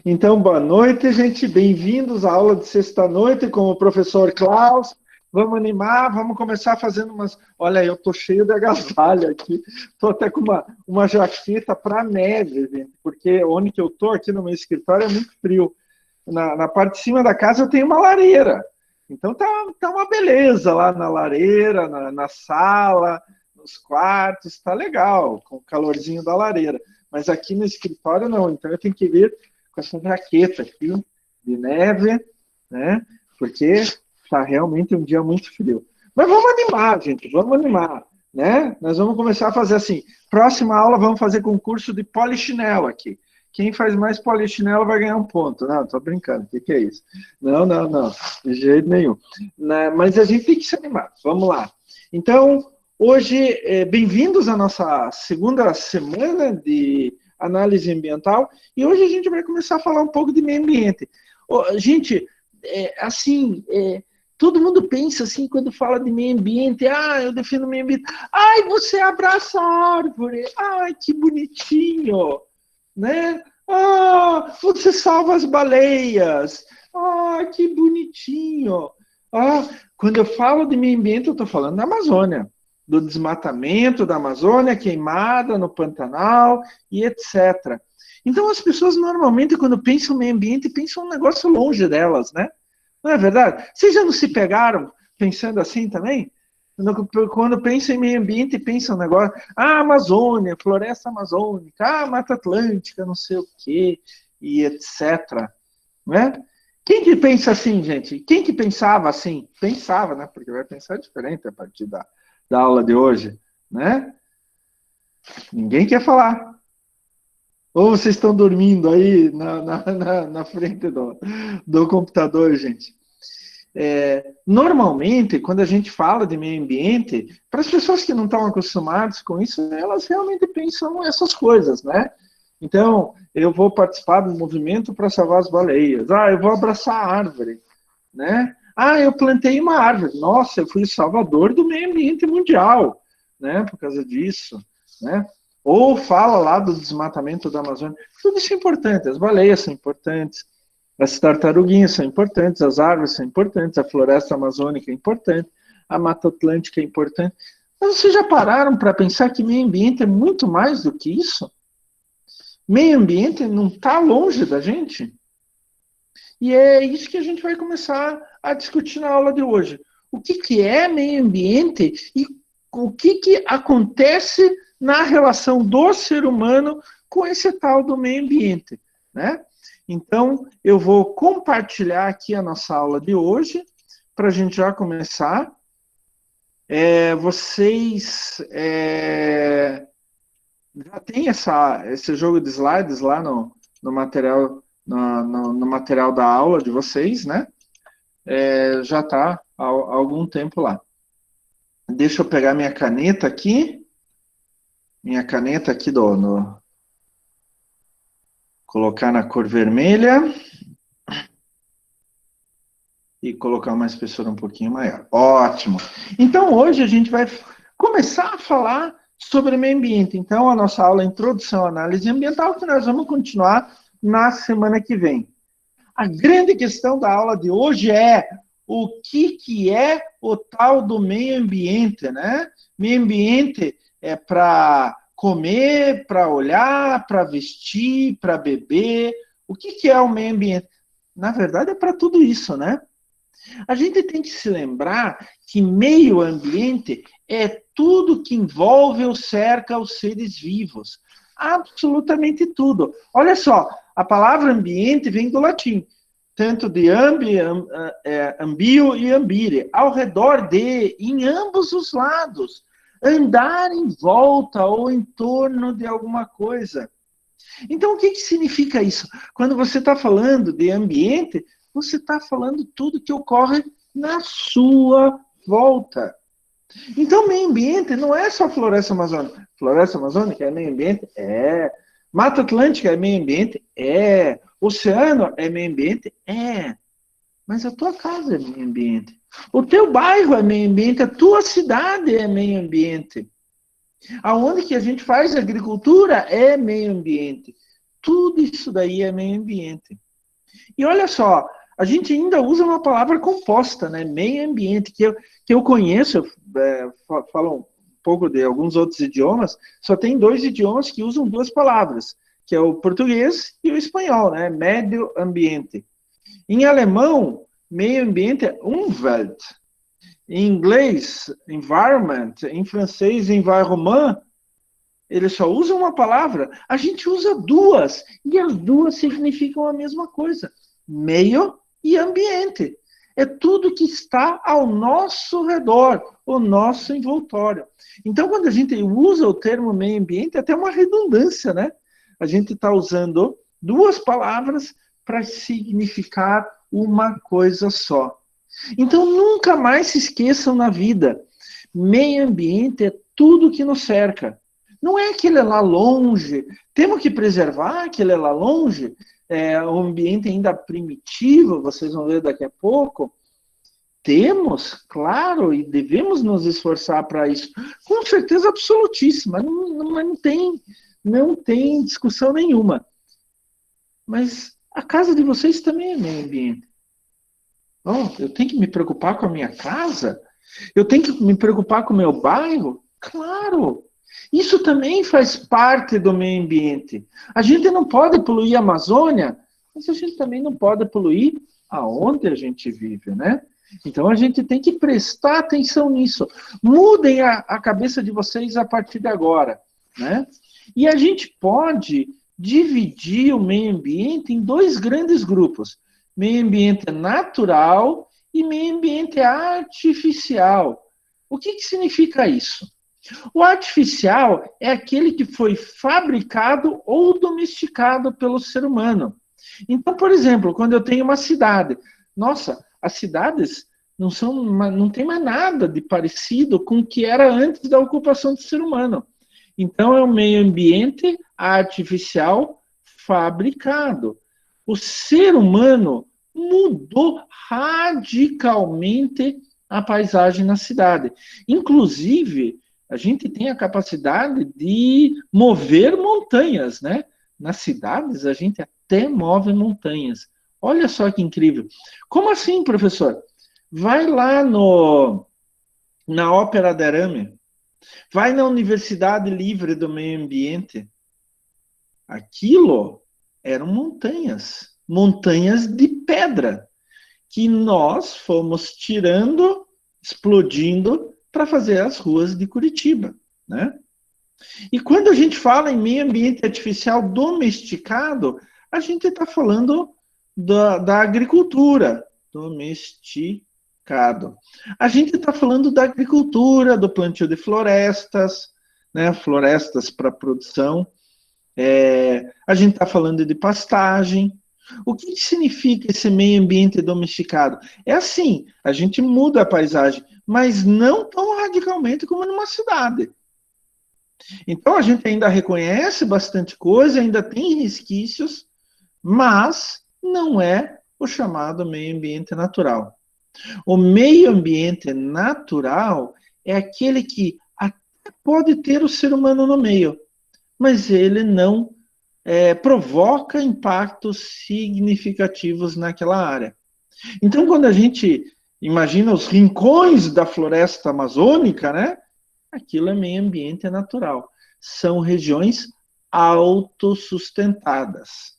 Então, boa noite, gente. Bem-vindos à aula de sexta-noite com o professor Klaus. Vamos animar, vamos começar fazendo umas... Olha, eu tô cheio de agasalho aqui. Tô até com uma jaqueta para neve, gente, porque onde que eu tô, aqui no meu escritório, é muito frio. Na parte de cima da casa eu tenho uma lareira. Então tá uma beleza lá na lareira, na sala, nos quartos, tá legal, com o calorzinho da lareira. Mas aqui no escritório não, então eu tenho que vir com essa jaqueta aqui de neve, né? Porque está realmente um dia muito frio. Mas vamos animar, gente, vamos animar, né? Nós vamos começar a fazer assim. Próxima aula vamos fazer concurso de polichinelo aqui. Quem faz mais polichinelo vai ganhar um ponto. Não, tô brincando, o que é isso? Não, de jeito nenhum. Mas a gente tem que se animar, vamos lá. Então, hoje, bem-vindos à nossa segunda semana de análise ambiental, e hoje a gente vai começar a falar um pouco de meio ambiente. Gente, todo mundo pensa assim, quando fala de meio ambiente, eu defendo o meio ambiente, você abraça a árvore, que bonitinho, né? Você salva as baleias, que bonitinho. Quando eu falo de meio ambiente, eu estou falando da Amazônia, do desmatamento da Amazônia, queimada no Pantanal e etc. Então, as pessoas normalmente, quando pensam no meio ambiente, pensam um negócio longe delas, né? Não é verdade? Vocês já não se pegaram pensando assim também? Quando pensam em meio ambiente, pensam um negócio, Amazônia, floresta amazônica, Mata Atlântica, não sei o quê, e etc. Né? Quem que pensa assim, gente? Quem que pensava assim? Pensava, né? Porque vai pensar diferente a partir da aula de hoje, né? Ninguém quer falar. Ou vocês estão dormindo aí na frente do computador, gente? Normalmente, quando a gente fala de meio ambiente, para as pessoas que não estão acostumadas com isso, elas realmente pensam essas coisas, né? Então, eu vou participar do movimento para salvar as baleias. Eu vou abraçar a árvore, né? Eu plantei uma árvore. Nossa, eu fui o salvador do meio ambiente mundial, né? Por causa disso, né? Ou fala lá do desmatamento da Amazônia. Tudo isso é importante. As baleias são importantes, as tartaruguinhas são importantes, as árvores são importantes, a floresta amazônica é importante, a Mata Atlântica é importante. Mas vocês já pararam para pensar que meio ambiente é muito mais do que isso? Meio ambiente não está longe da gente? E é isso que a gente vai começar a discutir na aula de hoje. O que é meio ambiente e o que acontece na relação do ser humano com esse tal do meio ambiente, né? Então, eu vou compartilhar aqui a nossa aula de hoje, para a gente já começar. Vocês já tem esse jogo de slides lá no material, no material da aula de vocês, né? Já está há algum tempo lá. Deixa eu pegar minha caneta aqui. Minha caneta aqui colocar na cor vermelha. E colocar uma espessura um pouquinho maior. Ótimo. Então, hoje a gente vai começar a falar sobre meio ambiente. Então, a nossa aula é Introdução à Análise Ambiental, que nós vamos continuar na semana que vem. A grande questão da aula de hoje é o que é o tal do meio ambiente, né? Meio ambiente é para comer, para olhar, para vestir, para beber. O que é o meio ambiente? Na verdade, é para tudo isso, né? A gente tem que se lembrar que meio ambiente é tudo que envolve ou cerca os seres vivos. Absolutamente tudo. Olha só, a palavra ambiente vem do latim, tanto de ambio e ambire, ao redor de, em ambos os lados. Andar em volta ou em torno de alguma coisa. Então, o que significa isso? Quando você está falando de ambiente, você está falando tudo que ocorre na sua volta. Então, meio ambiente não é só floresta amazônica. Floresta amazônica é meio ambiente? É. Mata Atlântica é meio ambiente? É. Oceano é meio ambiente? É. Mas a tua casa é meio ambiente. O teu bairro é meio ambiente, a tua cidade é meio ambiente. Aonde que a gente faz agricultura é meio ambiente. Tudo isso daí é meio ambiente. E olha só, a gente ainda usa uma palavra composta, né? Meio ambiente, que eu conheço, falo um pouco de alguns outros idiomas, só tem 2 idiomas que usam 2 palavras, que é o português e o espanhol, né? Médio ambiente. Em alemão, meio ambiente é Umwelt. Em inglês, environment. Em francês, environnement. Eles só usam uma palavra. A gente usa 2, e as 2 significam a mesma coisa. Meio e ambiente. É tudo que está ao nosso redor, o nosso envoltório. Então, quando a gente usa o termo meio ambiente, é até uma redundância, né? A gente está usando 2 palavras para significar uma coisa só. Então, nunca mais se esqueçam na vida. Meio ambiente é tudo que nos cerca. Não é aquele lá longe. Temos que preservar aquele lá longe. O ambiente ainda primitivo, vocês vão ver daqui a pouco. Temos, claro, e devemos nos esforçar para isso. Com certeza absolutíssima. Não tem discussão nenhuma. Mas a casa de vocês também é meio ambiente. Eu tenho que me preocupar com a minha casa? Eu tenho que me preocupar com o meu bairro? Claro! Isso também faz parte do meio ambiente. A gente não pode poluir a Amazônia, mas a gente também não pode poluir aonde a gente vive, né? Então a gente tem que prestar atenção nisso. Mudem a cabeça de vocês a partir de agora, né? E a gente pode dividir o meio ambiente em 2 grandes grupos. Meio ambiente natural e meio ambiente artificial. O que significa isso? O artificial é aquele que foi fabricado ou domesticado pelo ser humano. Então, por exemplo, quando eu tenho uma cidade, nossa, as cidades não tem mais nada de parecido com o que era antes da ocupação do ser humano. Então, é um meio ambiente artificial fabricado. O ser humano mudou radicalmente a paisagem na cidade. Inclusive, a gente tem a capacidade de mover montanhas, né? Nas cidades, a gente até move montanhas. Olha só que incrível. Como assim, professor? Vai lá na Ópera de Arame, vai na Universidade Livre do Meio Ambiente. Aquilo eram montanhas de pedra, que nós fomos tirando, explodindo, para fazer as ruas de Curitiba, né? E quando a gente fala em meio ambiente artificial domesticado, a gente está falando da agricultura, domesticado. A gente está falando da agricultura, do plantio de florestas, né? Florestas para produção. A gente está falando de pastagem. O que significa esse meio ambiente domesticado? É assim, a gente muda a paisagem, mas não tão radicalmente como numa cidade. Então a gente ainda reconhece bastante coisa, ainda tem resquícios, mas não é o chamado meio ambiente natural. O meio ambiente natural é aquele que até pode ter o ser humano no meio, mas ele não provoca impactos significativos naquela área. Então, quando a gente imagina os rincões da floresta amazônica, né? Aquilo é meio ambiente natural. São regiões autossustentadas.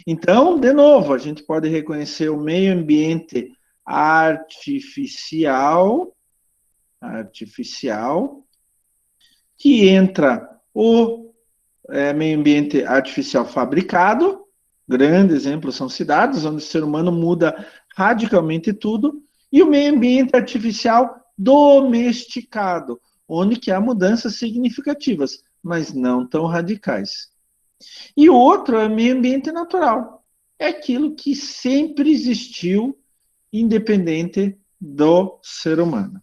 Então, de novo, a gente pode reconhecer o meio ambiente artificial, que entra o meio ambiente artificial fabricado. Grande exemplo são cidades, onde o ser humano muda radicalmente tudo. E o meio ambiente artificial domesticado, onde que há mudanças significativas, mas não tão radicais. E o outro é o meio ambiente natural. É aquilo que sempre existiu, independente do ser humano,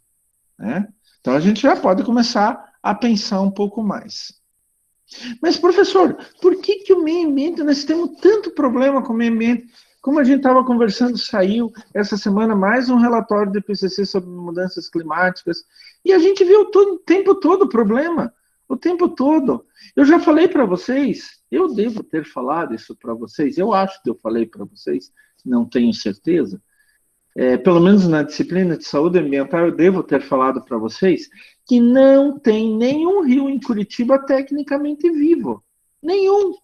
né? Então a gente já pode começar a pensar um pouco mais. Mas, professor, por que o meio ambiente, nós temos tanto problema com o meio ambiente? Como a gente estava conversando, saiu essa semana mais um relatório do IPCC sobre mudanças climáticas, e a gente viu o tempo todo o problema. O tempo todo. Eu já falei para vocês, eu devo ter falado isso para vocês, eu acho que eu falei para vocês, não tenho certeza. Pelo menos na disciplina de saúde ambiental, eu devo ter falado para vocês que não tem nenhum rio em Curitiba tecnicamente vivo. Nenhum.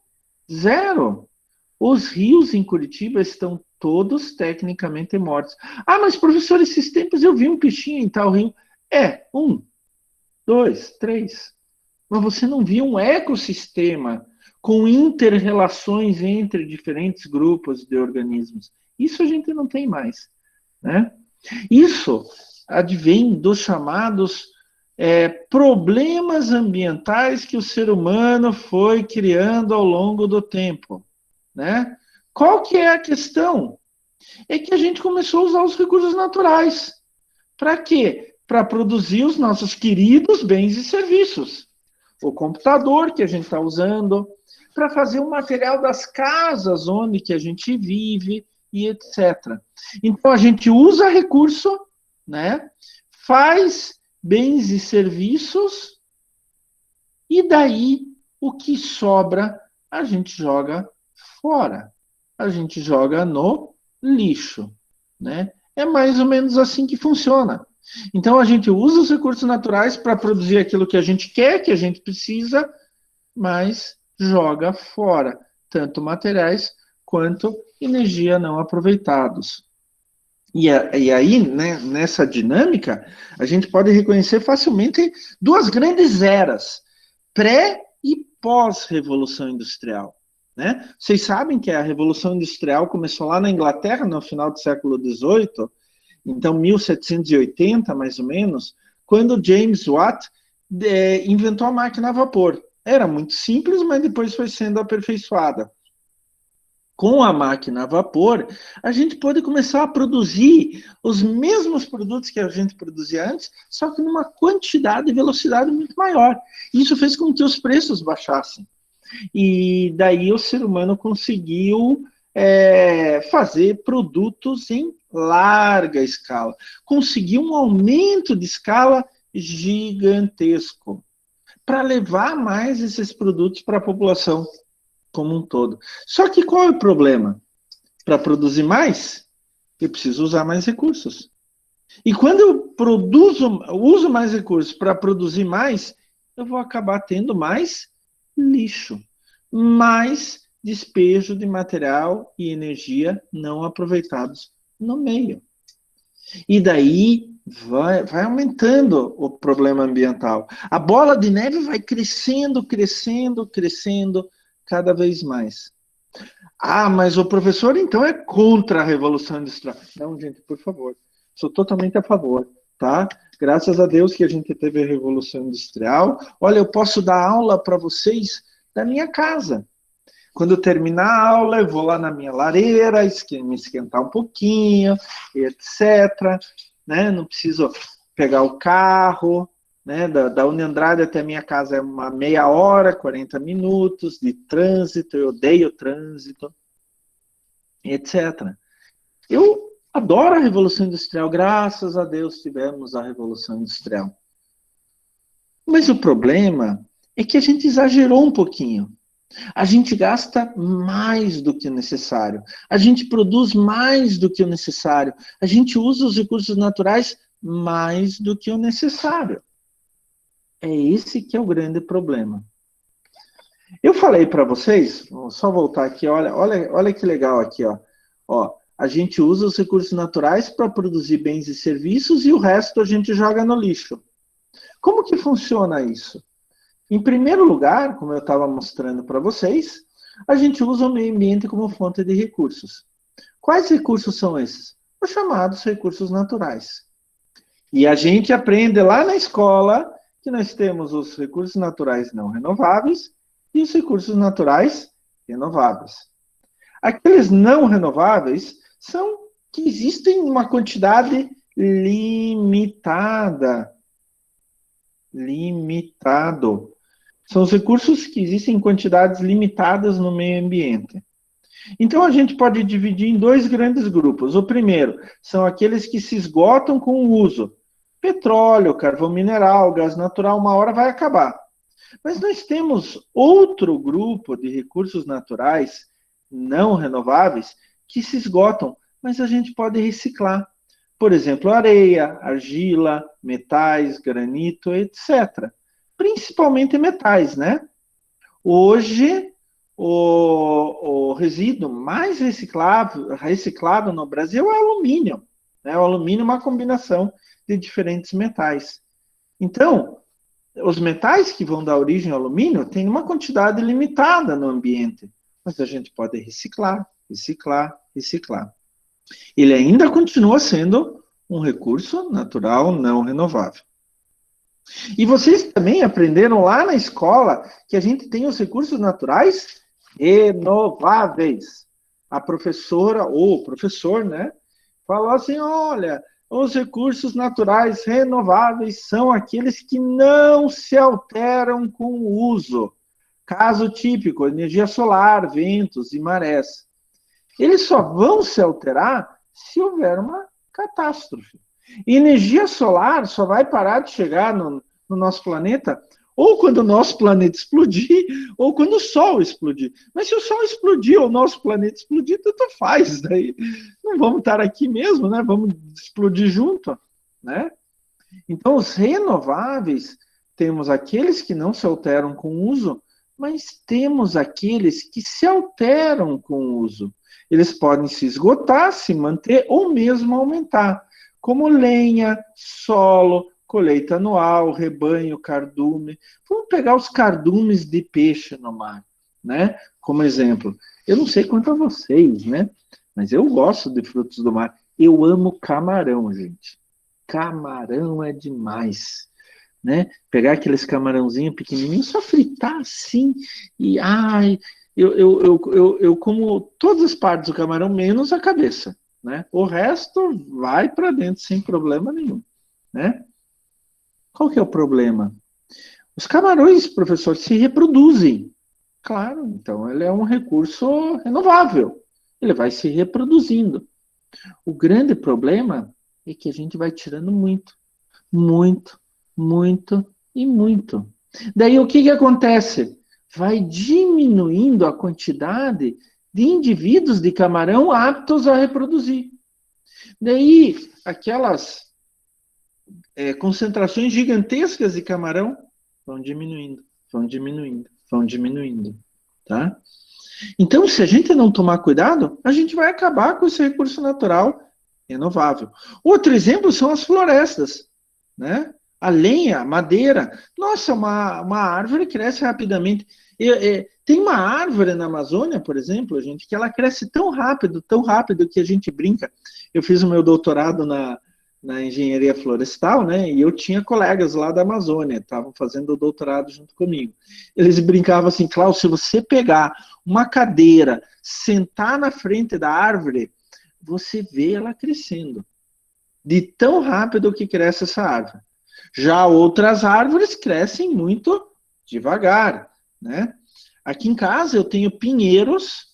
Zero. Os rios em Curitiba estão todos tecnicamente mortos. Ah, mas professor, esses tempos eu vi um peixinho em tal rio. Um, dois, três. Mas você não viu um ecossistema com inter-relações entre diferentes grupos de organismos. Isso a gente não tem mais. Né? Isso advém dos chamados problemas ambientais que o ser humano foi criando ao longo do tempo. Né? Qual que é a questão? É que a gente começou a usar os recursos naturais. Para quê? Para produzir os nossos queridos bens e serviços. O computador que a gente está usando, para fazer o material das casas onde que a gente vive, e etc. Então, a gente usa recurso, né? Faz bens e serviços, e daí o que sobra a gente joga fora. A gente joga no lixo, né? É mais ou menos assim que funciona. Então, a gente usa os recursos naturais para produzir aquilo que a gente quer, que a gente precisa, mas joga fora, tanto materiais quanto energia não aproveitados. E aí, né, nessa dinâmica, a gente pode reconhecer facilmente duas grandes eras, pré e pós-revolução industrial. Né? Vocês sabem que a Revolução Industrial começou lá na Inglaterra, no final do século XVIII, então 1780, mais ou menos, quando James Watt inventou a máquina a vapor. Era muito simples, mas depois foi sendo aperfeiçoada. Com a máquina a vapor, a gente pode começar a produzir os mesmos produtos que a gente produzia antes, só que numa quantidade e velocidade muito maior. Isso fez com que os preços baixassem. E daí o ser humano conseguiu fazer produtos em larga escala. Conseguiu um aumento de escala gigantesco para levar mais esses produtos para a população como um todo. Só que qual é o problema? Para produzir mais, eu preciso usar mais recursos. E quando eu uso mais recursos para produzir mais, eu vou acabar tendo mais lixo, mais despejo de material e energia não aproveitados no meio. E daí vai aumentando o problema ambiental. A bola de neve vai crescendo, crescendo, crescendo cada vez mais. Ah, mas o professor então é contra a Revolução Industrial. Não, gente, por favor. Sou totalmente a favor, tá? Graças a Deus que a gente teve a Revolução Industrial. Olha, eu posso dar aula para vocês da minha casa. Quando eu terminar a aula, eu vou lá na minha lareira, me esquentar um pouquinho, etc. Né? Não preciso pegar o carro, né? Da Uniandrade até a minha casa é uma meia hora, 40 minutos de trânsito, eu odeio trânsito, etc. Eu adoro a Revolução Industrial, graças a Deus tivemos a Revolução Industrial. Mas o problema é que a gente exagerou um pouquinho. A gente gasta mais do que o necessário. A gente produz mais do que o necessário. A gente usa os recursos naturais mais do que o necessário. É esse que é o grande problema. Eu falei para vocês, vou só voltar aqui, olha que legal aqui, ó. A gente usa os recursos naturais para produzir bens e serviços e o resto a gente joga no lixo. Como que funciona isso? Em primeiro lugar, como eu estava mostrando para vocês, a gente usa o meio ambiente como fonte de recursos. Quais recursos são esses? Os chamados recursos naturais. E a gente aprende lá na escola que nós temos os recursos naturais não renováveis e os recursos naturais renováveis. Aqueles não renováveis são que existem em uma quantidade limitada. São os recursos que existem em quantidades limitadas no meio ambiente. Então, a gente pode dividir em dois grandes grupos. O primeiro são aqueles que se esgotam com o uso. Petróleo, carvão mineral, gás natural, uma hora vai acabar. Mas nós temos outro grupo de recursos naturais não renováveis que se esgotam, mas a gente pode reciclar. Por exemplo, areia, argila, metais, granito, etc. Principalmente metais, né? Hoje, o resíduo mais reciclado no Brasil é o alumínio. Né? O alumínio é uma combinação de diferentes metais. Então, os metais que vão dar origem ao alumínio têm uma quantidade limitada no ambiente, mas a gente pode reciclar, reciclar, reciclar. Ele ainda continua sendo um recurso natural não renovável. E vocês também aprenderam lá na escola que a gente tem os recursos naturais renováveis. A professora, ou o professor, né, falou assim, olha, os recursos naturais renováveis são aqueles que não se alteram com o uso. Caso típico, energia solar, ventos e marés. Eles só vão se alterar se houver uma catástrofe. E energia solar só vai parar de chegar no nosso planeta ou quando o nosso planeta explodir, ou quando o Sol explodir. Mas se o Sol explodir ou o nosso planeta explodir, tanto faz. Daí não vamos estar aqui mesmo, né? Vamos explodir junto, né? Então, os renováveis, temos aqueles que não se alteram com o uso, mas temos aqueles que se alteram com o uso. Eles podem se esgotar, se manter ou mesmo aumentar, como lenha, solo, colheita anual, rebanho, cardume. Vamos pegar os cardumes de peixe no mar, né? Como exemplo. Eu não sei quanto a vocês, né? Mas eu gosto de frutos do mar. Eu amo camarão, gente. Camarão é demais, né? Pegar aqueles camarãozinhos pequenininhos, só fritar assim, e ai, eu como todas as partes do camarão, menos a cabeça, né? O resto vai para dentro sem problema nenhum, né? Qual que é o problema? Os camarões, professor, se reproduzem. Claro, então ele é um recurso renovável. Ele vai se reproduzindo. O grande problema é que a gente vai tirando muito, muito, muito e muito. Daí o que acontece? Vai diminuindo a quantidade de indivíduos de camarão aptos a reproduzir. Daí aquelas concentrações gigantescas de camarão vão diminuindo, vão diminuindo, vão diminuindo, tá? Então, se a gente não tomar cuidado, a gente vai acabar com esse recurso natural renovável. Outro exemplo são as florestas, né? A lenha, a madeira. Nossa, uma árvore cresce rapidamente. Tem uma árvore na Amazônia, por exemplo, gente, que ela cresce tão rápido que a gente brinca. Eu fiz o meu doutorado na engenharia florestal, né? E eu tinha colegas lá da Amazônia, estavam fazendo o doutorado junto comigo. Eles brincavam assim, Klaus, se você pegar uma cadeira, sentar na frente da árvore, você vê ela crescendo. De tão rápido que cresce essa árvore. Já outras árvores crescem muito devagar, né? Aqui em casa eu tenho pinheiros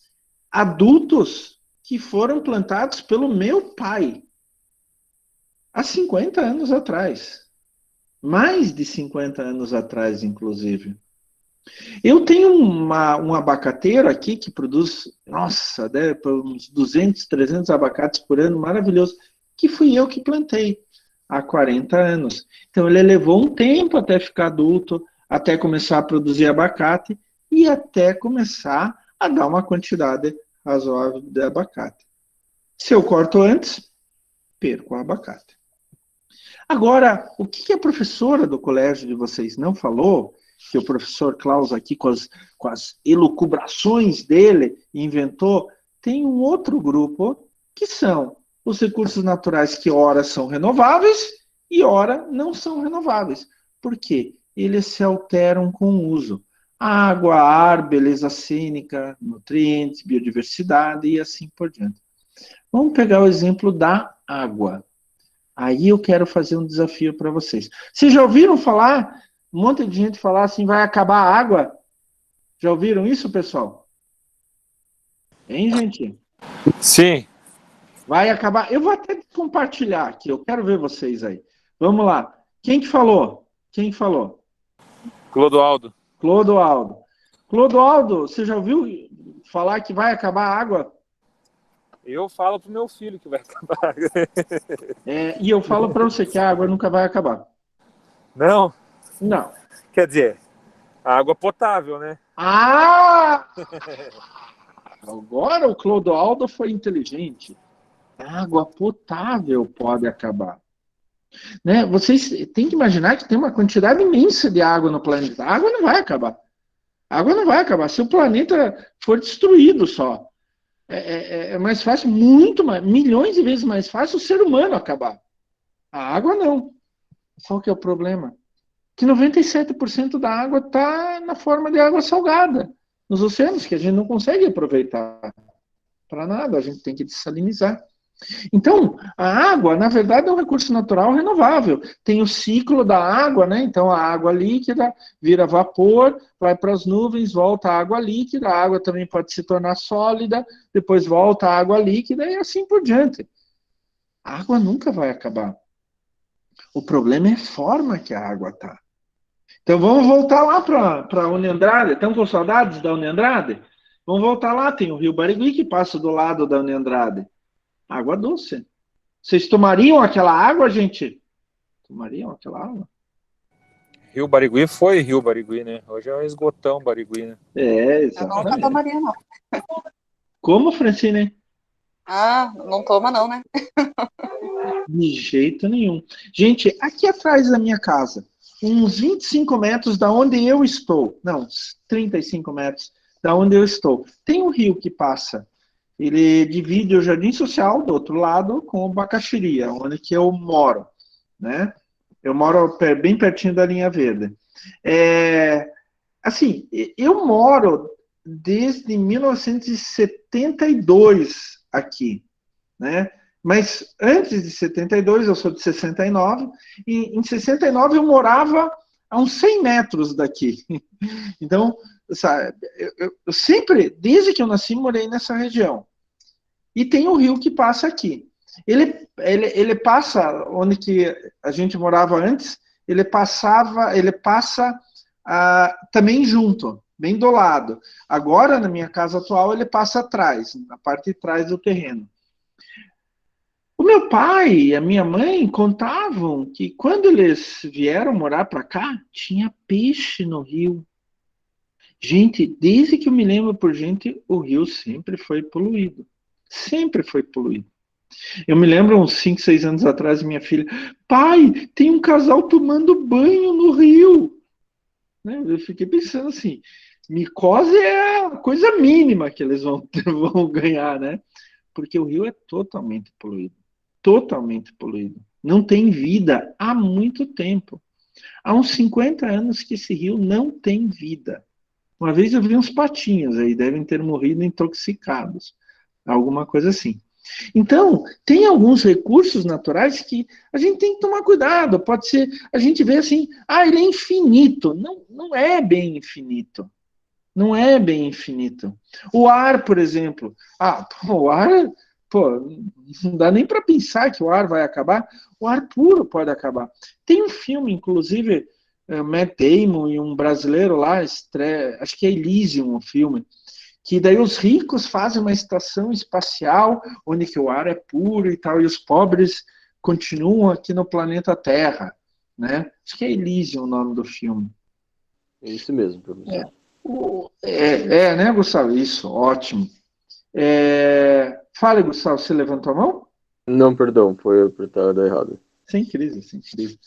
adultos que foram plantados pelo meu pai há 50 anos atrás. Mais de 50 anos atrás, inclusive. Eu tenho um abacateiro aqui que produz, nossa, uns 200, 300 abacates por ano, maravilhoso, que fui eu que plantei há 40 anos. Então ele levou um tempo até ficar adulto, até começar a produzir abacate e até começar a dar uma quantidade razoável de abacate. Se eu corto antes, perco o abacate. Agora, o que a professora do colégio de vocês não falou, que o professor Klaus aqui com as elucubrações dele inventou, tem um outro grupo que são os recursos naturais que ora são renováveis e ora não são renováveis. Por quê? Eles se alteram com o uso. Água, ar, beleza cênica, nutrientes, biodiversidade e assim por diante. Vamos pegar o exemplo da água. Aí eu quero fazer um desafio para vocês. Vocês já ouviram falar, um monte de gente falar assim, vai acabar a água? Já ouviram isso, pessoal? Hein, gente? Sim. Vai acabar. Eu vou até compartilhar aqui, eu quero ver vocês aí. Vamos lá. Quem que falou? Quem falou? Clodoaldo. Clodoaldo. Clodoaldo, você já ouviu falar que vai acabar a água? Eu falo pro meu filho que vai acabar. E eu falo para você que a água nunca vai acabar. Não? Não. Quer dizer, água potável, né? Ah! Agora o Clodoaldo foi inteligente. A água potável pode acabar. Né? Vocês têm que imaginar que tem uma quantidade imensa de água no planeta. A água não vai acabar. A água não vai acabar. Se o planeta for destruído só, é mais fácil, muito mais, milhões de vezes mais fácil o ser humano acabar. A água não. Qual que é o problema? Que 97% da água está na forma de água salgada nos oceanos, que a gente não consegue aproveitar para nada, a gente tem que dessalinizar. Então, a água, na verdade, é um recurso natural renovável. Tem o ciclo da água, né? Então, a água líquida vira vapor, vai para as nuvens, volta a água líquida, a água também pode se tornar sólida, depois volta a água líquida e assim por diante. A água nunca vai acabar. O problema é a forma que a água está. Então, vamos voltar lá para a Uniandrade. Estão com saudades da Uniandrade? Vamos voltar lá, tem o Rio Barigui que passa do lado da Uniandrade. Água doce. Vocês tomariam aquela água, gente? Tomariam aquela água? Rio Barigui foi Rio Barigui, né? Hoje é o esgotão Barigui, né? Eu nunca Exatamente. tomaria, não. Como, Francine? Ah, não toma não, né? De jeito nenhum. Gente, aqui atrás da minha casa, uns 25 metros da onde eu estou, não, uns 35 metros da onde eu estou, tem um rio que passa. Ele divide o Jardim Social do outro lado com o Bacaxeria, onde que eu moro, né? Eu moro bem pertinho da linha verde. Assim, eu moro desde 1972 aqui, né? Mas antes de 72, eu sou de 69, e em 69 eu morava a uns 100 metros daqui. Então, sabe, eu sempre, desde que eu nasci, morei nessa região. E tem o rio que passa aqui. Ele passa onde que a gente morava antes, ele passa também junto, bem do lado. Agora, na minha casa atual, ele passa atrás, na parte de trás do terreno. O meu pai e a minha mãe contavam que quando eles vieram morar para cá, tinha peixe no rio. Gente, desde que eu me lembro por gente, o rio sempre foi poluído. Sempre foi poluído. Eu me lembro uns 5, 6 anos atrás, minha filha, pai, tem um casal tomando banho no rio. Né? Eu fiquei pensando assim, micose é a coisa mínima que eles vão ganhar, né? Porque o rio é totalmente poluído. Totalmente poluído. Não tem vida há muito tempo. Há uns 50 anos que esse rio não tem vida. Uma vez eu vi uns patinhos aí, devem ter morrido intoxicados. Alguma coisa assim. Então, tem alguns recursos naturais que a gente tem que tomar cuidado. Pode ser, a gente vê assim, ele é infinito. Não, não é bem infinito. Não é bem infinito. O ar, por exemplo. O ar, não dá nem para pensar que o ar vai acabar. O ar puro pode acabar. Tem um filme, inclusive, Matt Damon e um brasileiro lá, acho que é Elysium o filme, que daí os ricos fazem uma estação espacial onde que o ar é puro e tal, e os pobres continuam aqui no planeta Terra, né? Acho que é Elysium o nome do filme. É isso mesmo, professor. Né, Gustavo? Isso, ótimo. Fala, Gustavo, você levantou a mão? Não, perdão, foi apertado errado. Sem crise, sem crise.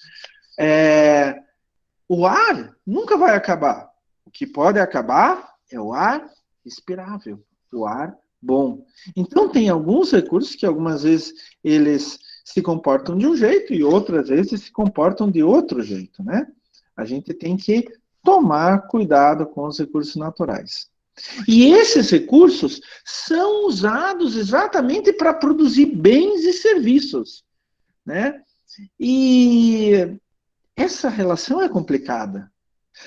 O ar nunca vai acabar. O que pode acabar é o ar respirável, o ar bom. Então, tem alguns recursos que algumas vezes eles se comportam de um jeito e outras vezes se comportam de outro jeito, né? A gente tem que tomar cuidado com os recursos naturais. E esses recursos são usados exatamente para produzir bens e serviços, né? E essa relação é complicada.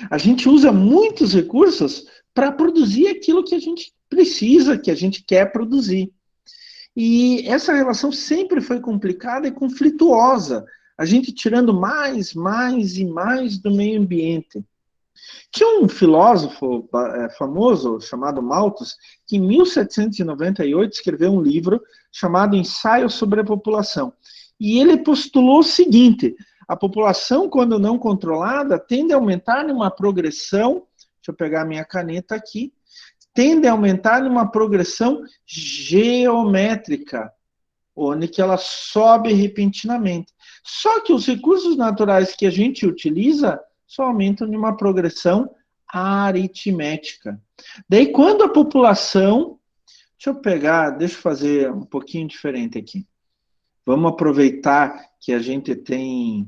A gente usa muitos recursos para produzir aquilo que a gente precisa, que a gente quer produzir. E essa relação sempre foi complicada e conflituosa. A gente tirando mais e mais do meio ambiente. Tinha um filósofo famoso chamado Malthus, que em 1798 escreveu um livro chamado Ensaio sobre a População. E ele postulou o seguinte: a população, quando não controlada, tende a aumentar numa progressão, deixa eu pegar a minha caneta aqui, tende a aumentar numa progressão geométrica, onde que ela sobe repentinamente. Só que os recursos naturais que a gente utiliza só aumentam numa progressão aritmética. Daí, quando a população... deixa eu fazer um pouquinho diferente aqui. Vamos aproveitar que a gente tem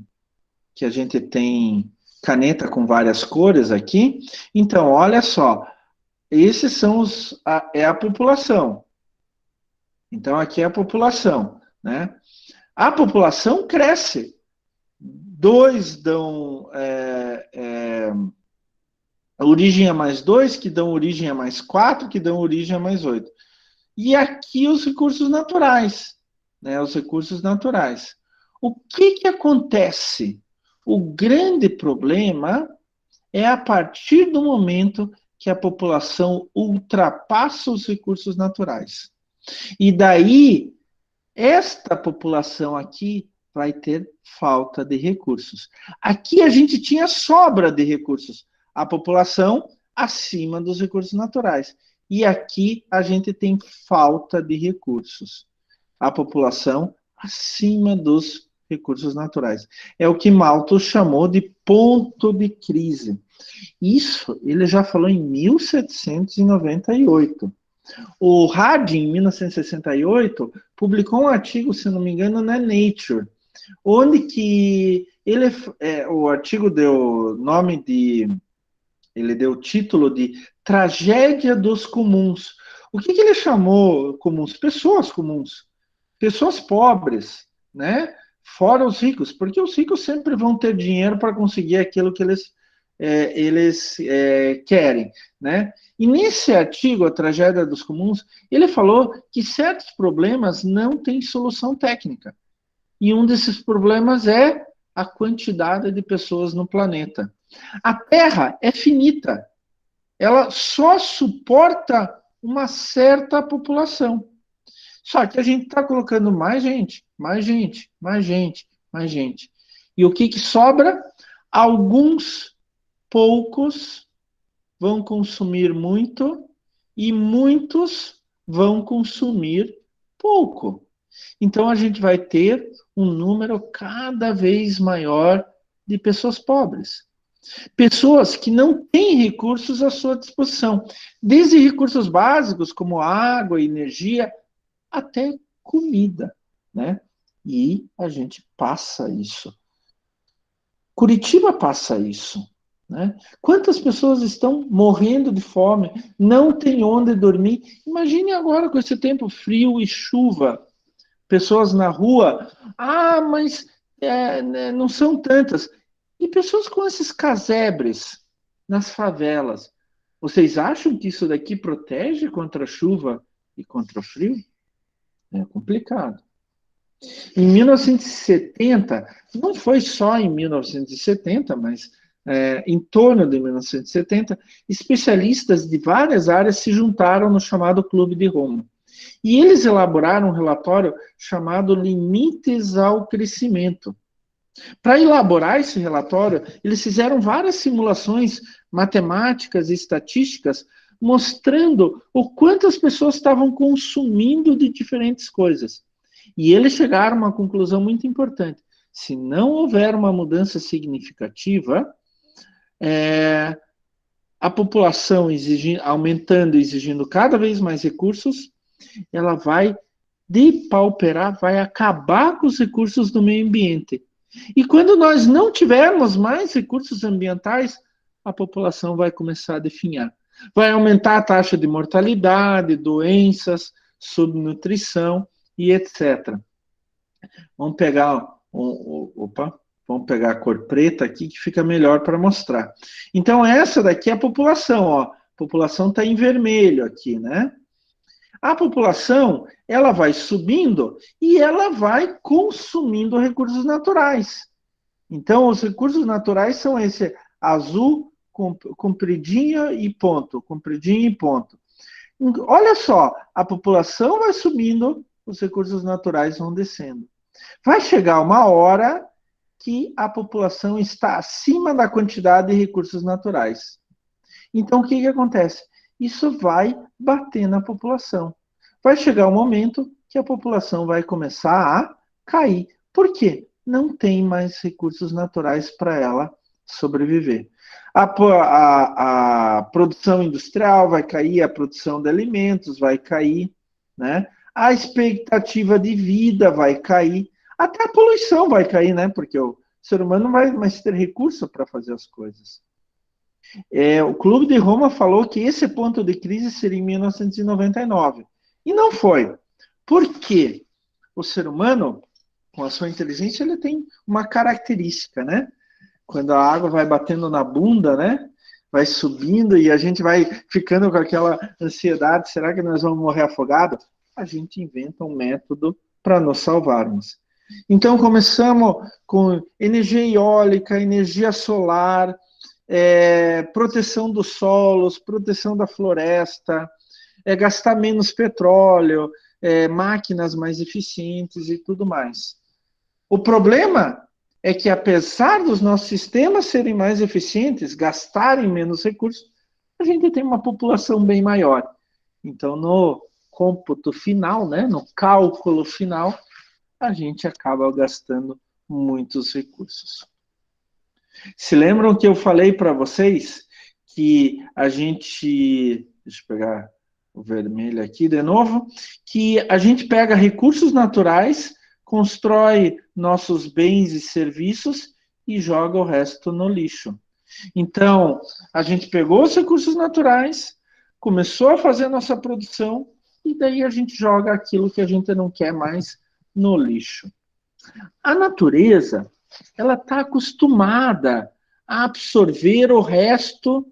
caneta com várias cores aqui. Então, olha só, esses são a população. Então, aqui é a população, né? A população cresce. 2 dão origem a mais 2, que dão origem a mais 4, que dão origem a mais 8. E aqui os recursos naturais, né? Os recursos naturais. O que acontece? O grande problema é a partir do momento que a população ultrapassa os recursos naturais. E daí, esta população aqui vai ter falta de recursos. Aqui a gente tinha sobra de recursos. A população acima dos recursos naturais. E aqui a gente tem falta de recursos. A população acima dos recursos naturais. É o que Malthus chamou de ponto de crise. Isso ele já falou em 1798. O Harding, em 1968, publicou um artigo, se não me engano, na Nature, onde que o artigo deu nome de... Ele deu o título de Tragédia dos Comuns. O que ele chamou comuns? Pessoas comuns. Pessoas pobres, né? Fora os ricos, porque os ricos sempre vão ter dinheiro para conseguir aquilo que eles querem, né? E nesse artigo, A Tragédia dos Comuns, ele falou que certos problemas não têm solução técnica. E um desses problemas é a quantidade de pessoas no planeta. A Terra é finita. Ela só suporta uma certa população. Só que a gente está colocando mais gente, mais gente, mais gente, mais gente. E o que sobra? Alguns poucos vão consumir muito e muitos vão consumir pouco. Então a gente vai ter um número cada vez maior de pessoas pobres. Pessoas que não têm recursos à sua disposição. Desde recursos básicos como água, energia, até comida, né? E a gente passa isso. Curitiba passa isso, né? Quantas pessoas estão morrendo de fome, não tem onde dormir? Imagine agora com esse tempo frio e chuva, pessoas na rua. Ah, mas não são tantas. E pessoas com esses casebres nas favelas. Vocês acham que isso daqui protege contra a chuva e contra o frio? É complicado. Em 1970, não foi só em 1970, mas em torno de 1970, especialistas de várias áreas se juntaram no chamado Clube de Roma. E eles elaboraram um relatório chamado Limites ao Crescimento. Para elaborar esse relatório, eles fizeram várias simulações matemáticas e estatísticas mostrando o quanto as pessoas estavam consumindo de diferentes coisas. E eles chegaram a uma conclusão muito importante. Se não houver uma mudança significativa, a população aumentando, exigindo cada vez mais recursos, ela vai depauperar, vai acabar com os recursos do meio ambiente. E quando nós não tivermos mais recursos ambientais, a população vai começar a definhar. Vai aumentar a taxa de mortalidade, doenças, subnutrição e etc. Vamos pegar vamos pegar a cor preta aqui, que fica melhor para mostrar. Então, essa daqui é a população, ó. A população está em vermelho aqui, né? A população, ela vai subindo e ela vai consumindo recursos naturais. Então, os recursos naturais são esse azul compridinho e ponto, compridinho e ponto. Olha só, a população vai subindo, os recursos naturais vão descendo. Vai chegar uma hora que a população está acima da quantidade de recursos naturais. Então, o que acontece? Isso vai bater na população. Vai chegar um momento que a população vai começar a cair. Por quê? Não tem mais recursos naturais para ela sobreviver. A produção industrial vai cair, a produção de alimentos vai cair, né? A expectativa de vida vai cair, até a poluição vai cair, né? Porque o ser humano não vai mais ter recurso para fazer as coisas. O Clube de Roma falou que esse ponto de crise seria em 1999. E não foi. Por quê? O ser humano, com a sua inteligência, ele tem uma característica, né? Quando a água vai batendo na bunda, né? Vai subindo e a gente vai ficando com aquela ansiedade, será que nós vamos morrer afogados? A gente inventa um método para nos salvarmos. Então, começamos com energia eólica, energia solar, proteção dos solos, proteção da floresta, gastar menos petróleo, máquinas mais eficientes e tudo mais. O problema é que, apesar dos nossos sistemas serem mais eficientes, gastarem menos recursos, a gente tem uma população bem maior. Então, no cômputo final, né, no cálculo final, a gente acaba gastando muitos recursos. Se lembram que eu falei para vocês que a gente... Deixa eu pegar o vermelho aqui de novo. Que a gente pega recursos naturais, constrói nossos bens e serviços e joga o resto no lixo. Então, a gente pegou os recursos naturais, começou a fazer nossa produção e daí a gente joga aquilo que a gente não quer mais no lixo. A natureza, ela está acostumada a absorver o resto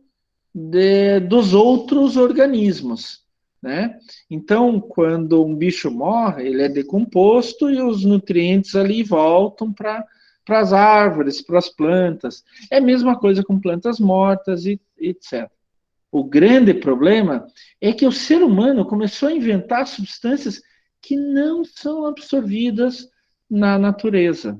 dos outros organismos, né? Então, quando um bicho morre, ele é decomposto e os nutrientes ali voltam para as árvores, para as plantas. É a mesma coisa com plantas mortas e etc. O grande problema é que o ser humano começou a inventar substâncias que não são absorvidas na natureza.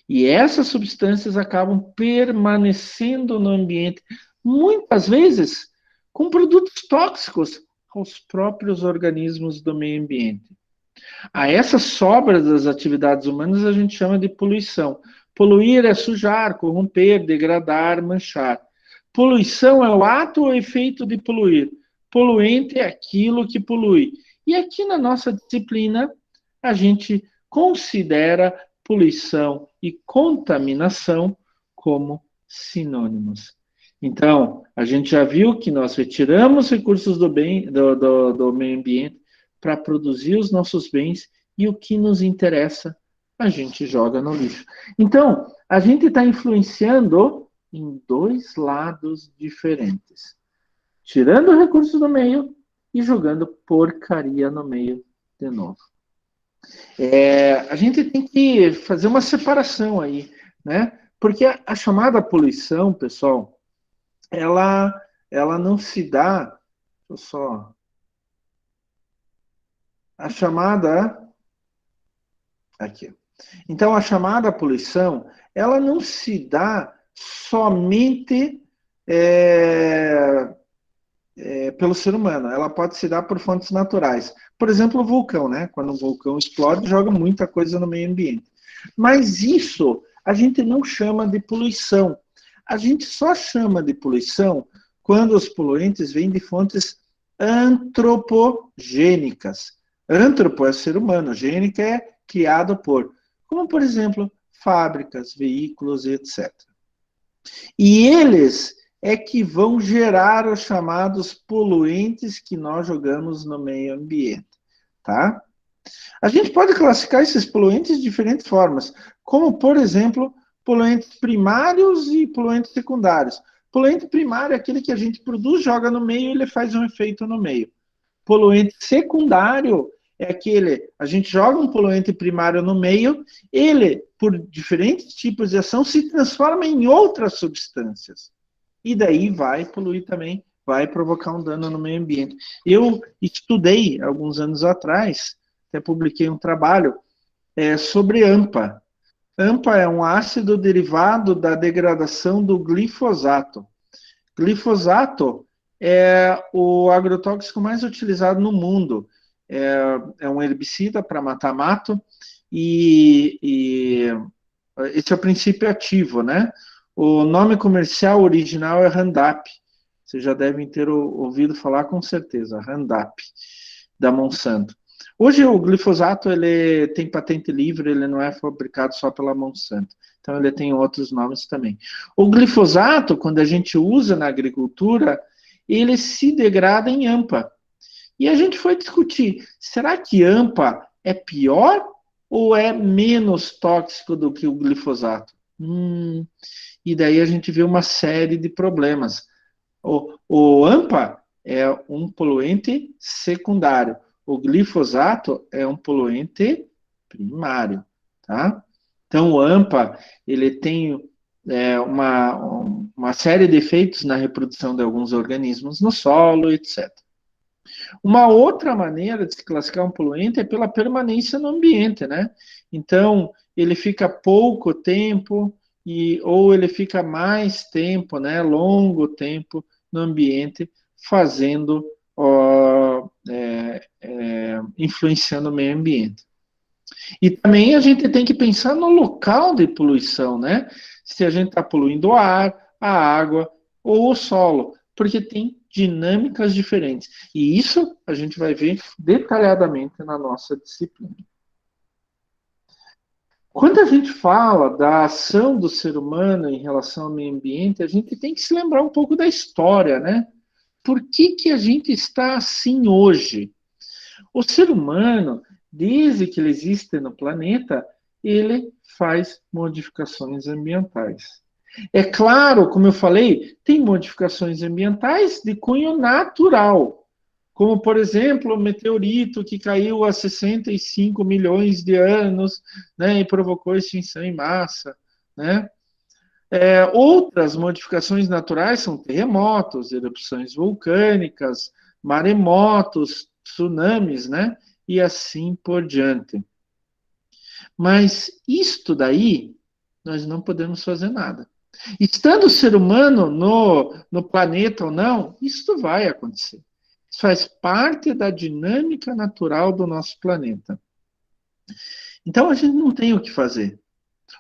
E essas substâncias acabam permanecendo no ambiente, muitas vezes com produtos tóxicos aos próprios organismos do meio ambiente. A essas sobras das atividades humanas a gente chama de poluição. Poluir é sujar, corromper, degradar, manchar. Poluição é o ato ou efeito de poluir. Poluente é aquilo que polui. E aqui na nossa disciplina, a gente considera poluição e contaminação como sinônimos. Então, a gente já viu que nós retiramos recursos do meio ambiente para produzir os nossos bens e o que nos interessa a gente joga no lixo. Então, a gente está influenciando em dois lados diferentes. Tirando recursos do meio e jogando porcaria no meio de novo. A gente tem que fazer uma separação aí, né? Porque a chamada poluição, pessoal, ela não se dá... Deixa eu só... A chamada... Aqui. Então, a chamada poluição, ela não se dá somente pelo ser humano. Ela pode se dar por fontes naturais. Por exemplo, o vulcão, né? Quando um vulcão explode, joga muita coisa no meio ambiente. Mas isso a gente não chama de poluição. A gente só chama de poluição quando os poluentes vêm de fontes antropogênicas. Antropo é ser humano, gênica é criado por, como por exemplo, fábricas, veículos, etc. E eles é que vão gerar os chamados poluentes que nós jogamos no meio ambiente, tá? A gente pode classificar esses poluentes de diferentes formas, como, por exemplo, poluentes primários e poluentes secundários. Poluente primário é aquele que a gente produz, joga no meio e ele faz um efeito no meio. Poluente secundário é aquele, a gente joga um poluente primário no meio, ele, por diferentes tipos de ação, se transforma em outras substâncias. e daí vai poluir também, vai provocar um dano no meio ambiente. Eu estudei, alguns anos atrás, até publiquei um trabalho sobre AMPA. AMPA é um ácido derivado da degradação do glifosato. Glifosato é o agrotóxico mais utilizado no mundo. É um herbicida para matar mato e esse é o princípio ativo, né? O nome comercial original é Roundup. Vocês já devem ter ouvido falar com certeza, Roundup, da Monsanto. Hoje o glifosato ele tem patente livre, ele não é fabricado só pela Monsanto. Então ele tem outros nomes também. O glifosato, quando a gente usa na agricultura, ele se degrada em AMPA. E a gente foi discutir, será que AMPA é pior ou é menos tóxico do que o glifosato? E daí a gente vê uma série de problemas. O AMPA é um poluente secundário. O glifosato é um poluente primário, tá? Então, o AMPA, ele tem uma série de efeitos na reprodução de alguns organismos no solo, etc. Uma outra maneira de se classificar um poluente é pela permanência no ambiente, né? Então, ele fica pouco tempo ou ele fica mais tempo, né? Longo tempo no ambiente, fazendo influenciando o meio ambiente. E também a gente tem que pensar no local de poluição, né? Se a gente está poluindo o ar, a água ou o solo, porque tem dinâmicas diferentes. E isso a gente vai ver detalhadamente na nossa disciplina. Quando a gente fala da ação do ser humano em relação ao meio ambiente, a gente tem que se lembrar um pouco da história, né? Por que a gente está assim hoje? O ser humano, desde que ele existe no planeta, ele faz modificações ambientais. É claro, como eu falei, tem modificações ambientais de cunho natural, como, por exemplo, o meteorito que caiu há 65 milhões de anos, né, e provocou extinção em massa, né? Outras modificações naturais são terremotos, erupções vulcânicas, maremotos, tsunamis, né? E assim por diante. Mas isto daí, nós não podemos fazer nada. Estando o ser humano no planeta ou não, isso vai acontecer. Isso faz parte da dinâmica natural do nosso planeta. Então a gente não tem o que fazer.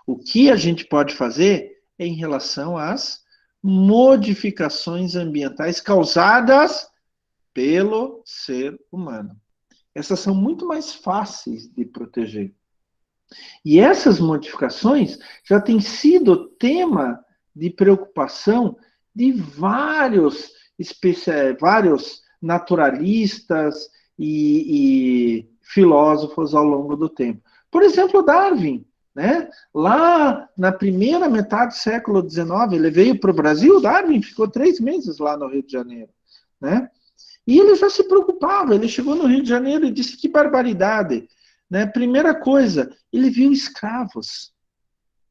O que a gente pode fazer é em relação às modificações ambientais causadas pelo ser humano. Essas são muito mais fáceis de proteger. E essas modificações já têm sido tema de preocupação de vários naturalistas e filósofos ao longo do tempo. Por exemplo, Darwin, né? Lá na primeira metade do século XIX, ele veio para o Brasil, Darwin ficou 3 meses lá no Rio de Janeiro, né? E ele já se preocupava, ele chegou no Rio de Janeiro e disse que barbaridade, né? Primeira coisa, ele viu escravos,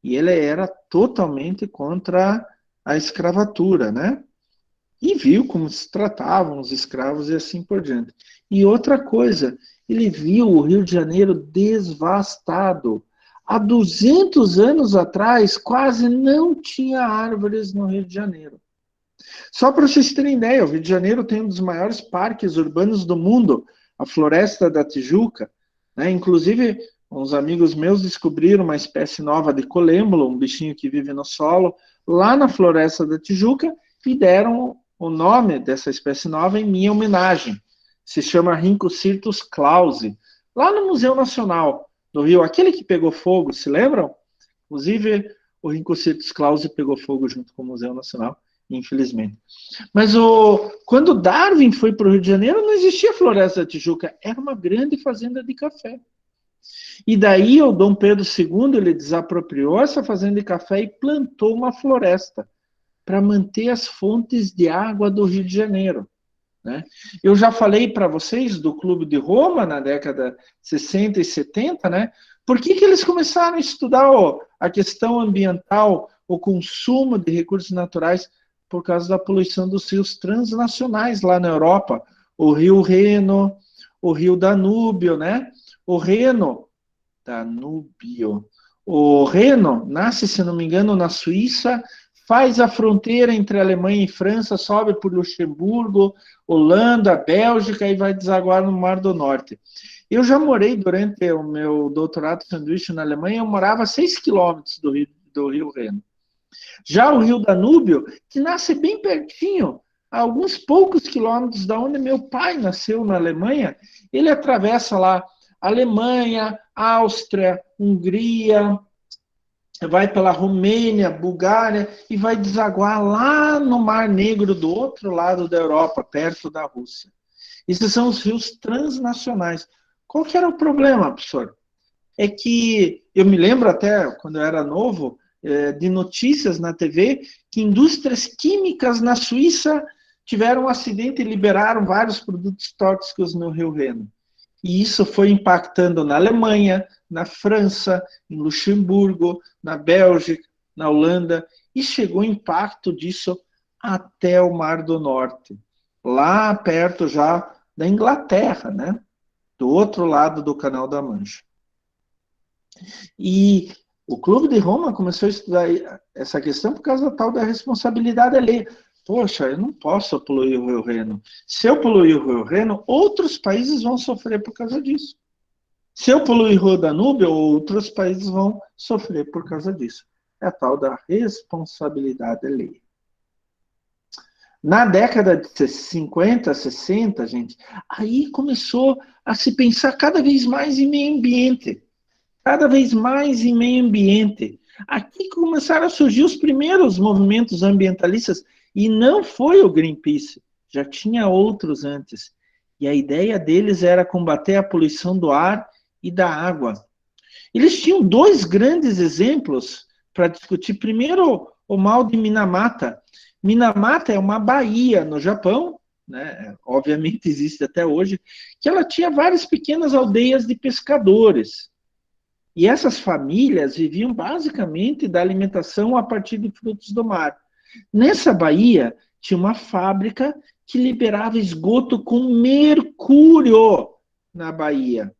e ele era totalmente contra a escravatura, né? E viu como se tratavam os escravos e assim por diante. E outra coisa, ele viu o Rio de Janeiro devastado. Há 200 anos atrás, quase não tinha árvores no Rio de Janeiro. Só para vocês terem ideia, o Rio de Janeiro tem um dos maiores parques urbanos do mundo, a Floresta da Tijuca, né? Inclusive, uns amigos meus descobriram uma espécie nova de colêmbulo, um bichinho que vive no solo, lá na Floresta da Tijuca, e deram o nome dessa espécie nova em minha homenagem. Se chama Rhinocyrtus clausi, lá no Museu Nacional do Rio, aquele que pegou fogo, se lembram? Inclusive, o Rhinocyrtus clausi pegou fogo junto com o Museu Nacional, infelizmente. Mas quando Darwin foi para o Rio de Janeiro, não existia Floresta da Tijuca, era uma grande fazenda de café. E daí o Dom Pedro II, ele desapropriou essa fazenda de café e plantou uma floresta para manter as fontes de água do Rio de Janeiro, né? Eu já falei para vocês do Clube de Roma na década 60 e 70, né? Por que eles começaram a estudar a questão ambiental, o consumo de recursos naturais? por causa da poluição dos rios transnacionais lá na Europa. O rio Reno, o rio Danúbio, né? O Reno nasce, se não me engano, na Suíça, faz a fronteira entre Alemanha e França, sobe por Luxemburgo, Holanda, Bélgica e vai desaguar no Mar do Norte. Eu já morei durante o meu doutorado sanduíche na Alemanha, eu morava a 6 quilômetros do rio Reno. Já o rio Danúbio, que nasce bem pertinho, a alguns poucos quilômetros da onde meu pai nasceu na Alemanha, ele atravessa lá Alemanha, Áustria, Hungria, vai pela Romênia, Bulgária e vai desaguar lá no Mar Negro do outro lado da Europa, perto da Rússia. Esses são os rios transnacionais. Qual que era o problema, professor? É que eu me lembro até, quando eu era novo, de notícias na TV, que indústrias químicas na Suíça tiveram um acidente e liberaram vários produtos tóxicos no Rio Reno. E isso foi impactando na Alemanha, na França, em Luxemburgo, na Bélgica, na Holanda, e chegou o impacto disso até o Mar do Norte, lá perto já da Inglaterra, né? Do outro lado do Canal da Mancha. E o Clube de Roma começou a estudar essa questão por causa da tal da responsabilidade alheia. Poxa, eu não posso poluir o Rio Reno. Se eu poluir o Rio Reno, outros países vão sofrer por causa disso. Se eu poluir o Rio Danúbio, outros países vão sofrer por causa disso. É a tal da responsabilidade alheia. Na década de 50, 60, gente, aí começou a se pensar cada vez mais em meio ambiente. Cada vez mais em meio ambiente. Aqui começaram a surgir os primeiros movimentos ambientalistas, e não foi o Greenpeace, já tinha outros antes. E a ideia deles era combater a poluição do ar e da água. Eles tinham dois grandes exemplos para discutir. Primeiro, o mal de Minamata. Minamata é uma baía no Japão, né? Obviamente existe até hoje, que ela tinha várias pequenas aldeias de pescadores. E essas famílias viviam basicamente da alimentação a partir de frutos do mar. Nessa baía tinha uma fábrica que liberava esgoto com mercúrio na baía.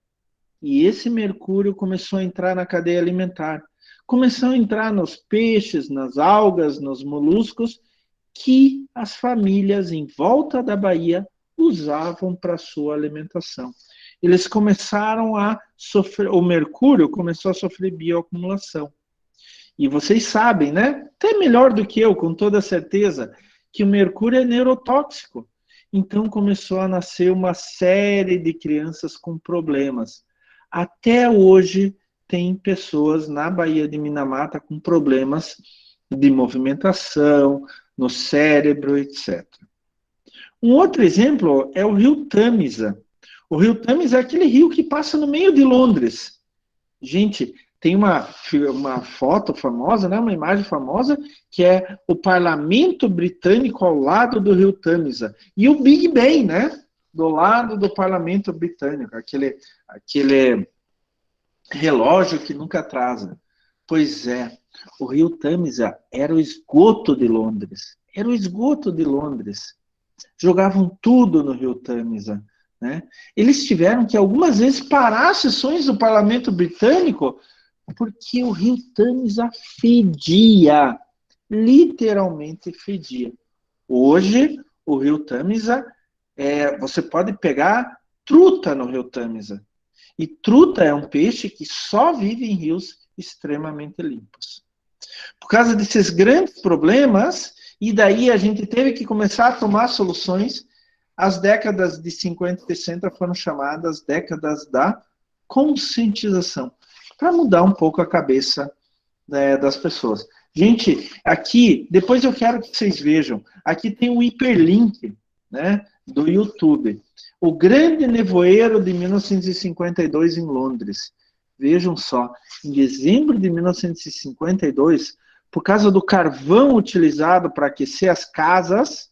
E esse mercúrio começou a entrar na cadeia alimentar. Começou a entrar nos peixes, nas algas, nos moluscos, que as famílias em volta da baía usavam para sua alimentação. Eles começaram a sofrer, o mercúrio começou a sofrer bioacumulação. E vocês sabem, né? Até melhor do que eu, com toda certeza, que o mercúrio é neurotóxico. Então começou a nascer uma série de crianças com problemas. Até hoje tem pessoas na Baía de Minamata com problemas de movimentação, no cérebro, etc. Um outro exemplo é o rio Tâmisa. O rio Tâmisa é aquele rio que passa no meio de Londres. Gente, tem uma foto famosa, né, uma imagem famosa, que é o parlamento britânico ao lado do rio Tâmisa. E o Big Ben, né, do lado do parlamento britânico, aquele relógio que nunca atrasa. Pois é, o rio Tâmisa era o esgoto de Londres. Era o esgoto de Londres. Jogavam tudo no rio Tâmisa. Né? Eles tiveram que algumas vezes parar as sessões do parlamento britânico porque o rio Tâmisa fedia, literalmente fedia. Hoje, o rio Tâmisa, você pode pegar truta no rio Tâmisa. E truta é um peixe que só vive em rios extremamente limpos. Por causa desses grandes problemas, e daí a gente teve que começar a tomar soluções. As décadas de 50 e 60 foram chamadas décadas da conscientização, para mudar um pouco a cabeça, né, das pessoas. Gente, aqui, depois eu quero que vocês vejam, aqui tem um hiperlink, né, do YouTube. O Grande Nevoeiro de 1952 em Londres. Vejam só, em dezembro de 1952, por causa do carvão utilizado para aquecer as casas,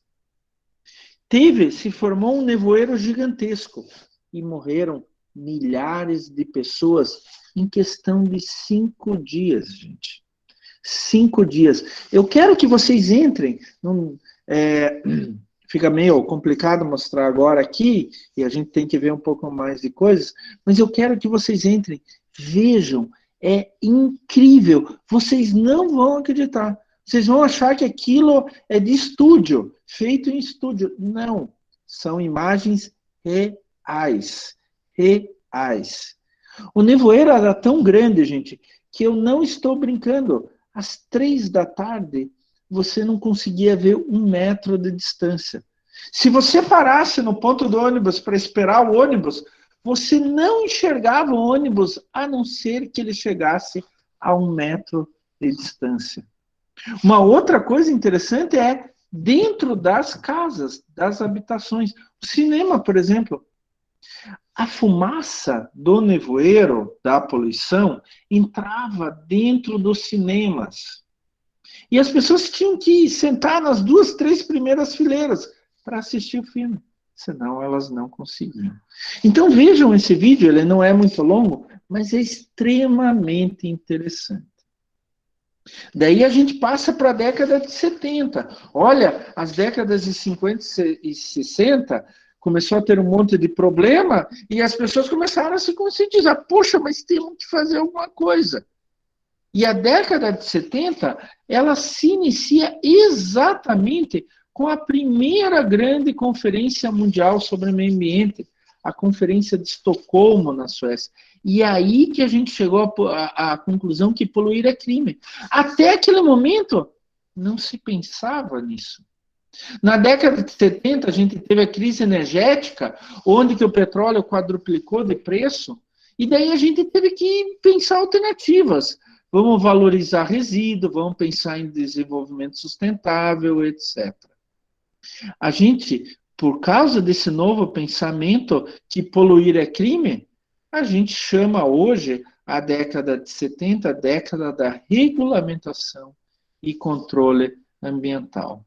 se formou um nevoeiro gigantesco e morreram milhares de pessoas em questão de 5 dias, gente. 5 dias. Eu quero que vocês entrem. Fica meio complicado mostrar agora aqui, e a gente tem que ver um pouco mais de coisas, mas eu quero que vocês entrem, vejam, é incrível. Vocês não vão acreditar. Vocês vão achar que aquilo é de estúdio, feito em estúdio. Não, são imagens reais. Reais. O nevoeiro era tão grande, gente, que eu não estou brincando. Às 3 da tarde, você não conseguia ver 1 metro de distância. Se você parasse no ponto do ônibus para esperar o ônibus, você não enxergava o ônibus, a não ser que ele chegasse a 1 metro de distância. Uma outra coisa interessante é dentro das casas, das habitações. O cinema, por exemplo, a fumaça do nevoeiro, da poluição, entrava dentro dos cinemas. E as pessoas tinham que sentar nas 2, 3 primeiras fileiras para assistir o filme, senão elas não conseguiam. Então vejam esse vídeo, ele não é muito longo, mas é extremamente interessante. Daí a gente passa para a década de 70. Olha, as décadas de 50 e 60 começou a ter um monte de problema e as pessoas começaram a se conscientizar. Poxa, mas temos que fazer alguma coisa. E a década de 70, ela se inicia exatamente com a primeira grande conferência mundial sobre meio ambiente, a Conferência de Estocolmo, na Suécia. E é aí que a gente chegou à conclusão que poluir é crime. Até aquele momento, não se pensava nisso. Na década de 70, a gente teve a crise energética, onde que o petróleo quadruplicou de preço, e daí a gente teve que pensar alternativas. Vamos valorizar resíduo, vamos pensar em desenvolvimento sustentável, etc. A gente, por causa desse novo pensamento que poluir é crime, a gente chama hoje a década de 70 a década da regulamentação e controle ambiental.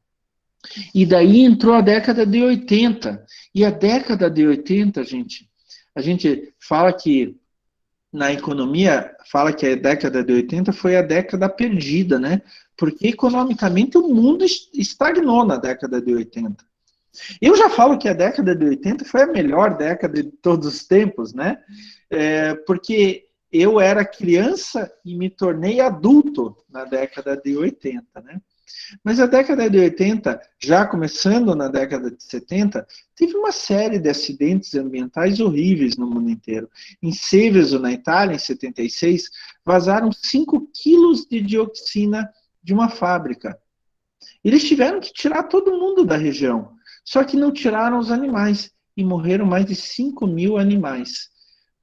E daí entrou a década de 80. E a década de 80, a gente fala que na economia, fala que a década de 80 foi a década perdida, né? Porque economicamente o mundo estagnou na década de 80. Eu já falo que a década de 80 foi a melhor década de todos os tempos, né? Porque eu era criança e me tornei adulto na década de 80, né? Mas a década de 80, já começando na década de 70, teve uma série de acidentes ambientais horríveis no mundo inteiro. Em Seveso, na Itália, em 76, vazaram 5 quilos de dioxina de uma fábrica. Eles tiveram que tirar todo mundo da região, só que não tiraram os animais, e morreram mais de 5.000 animais,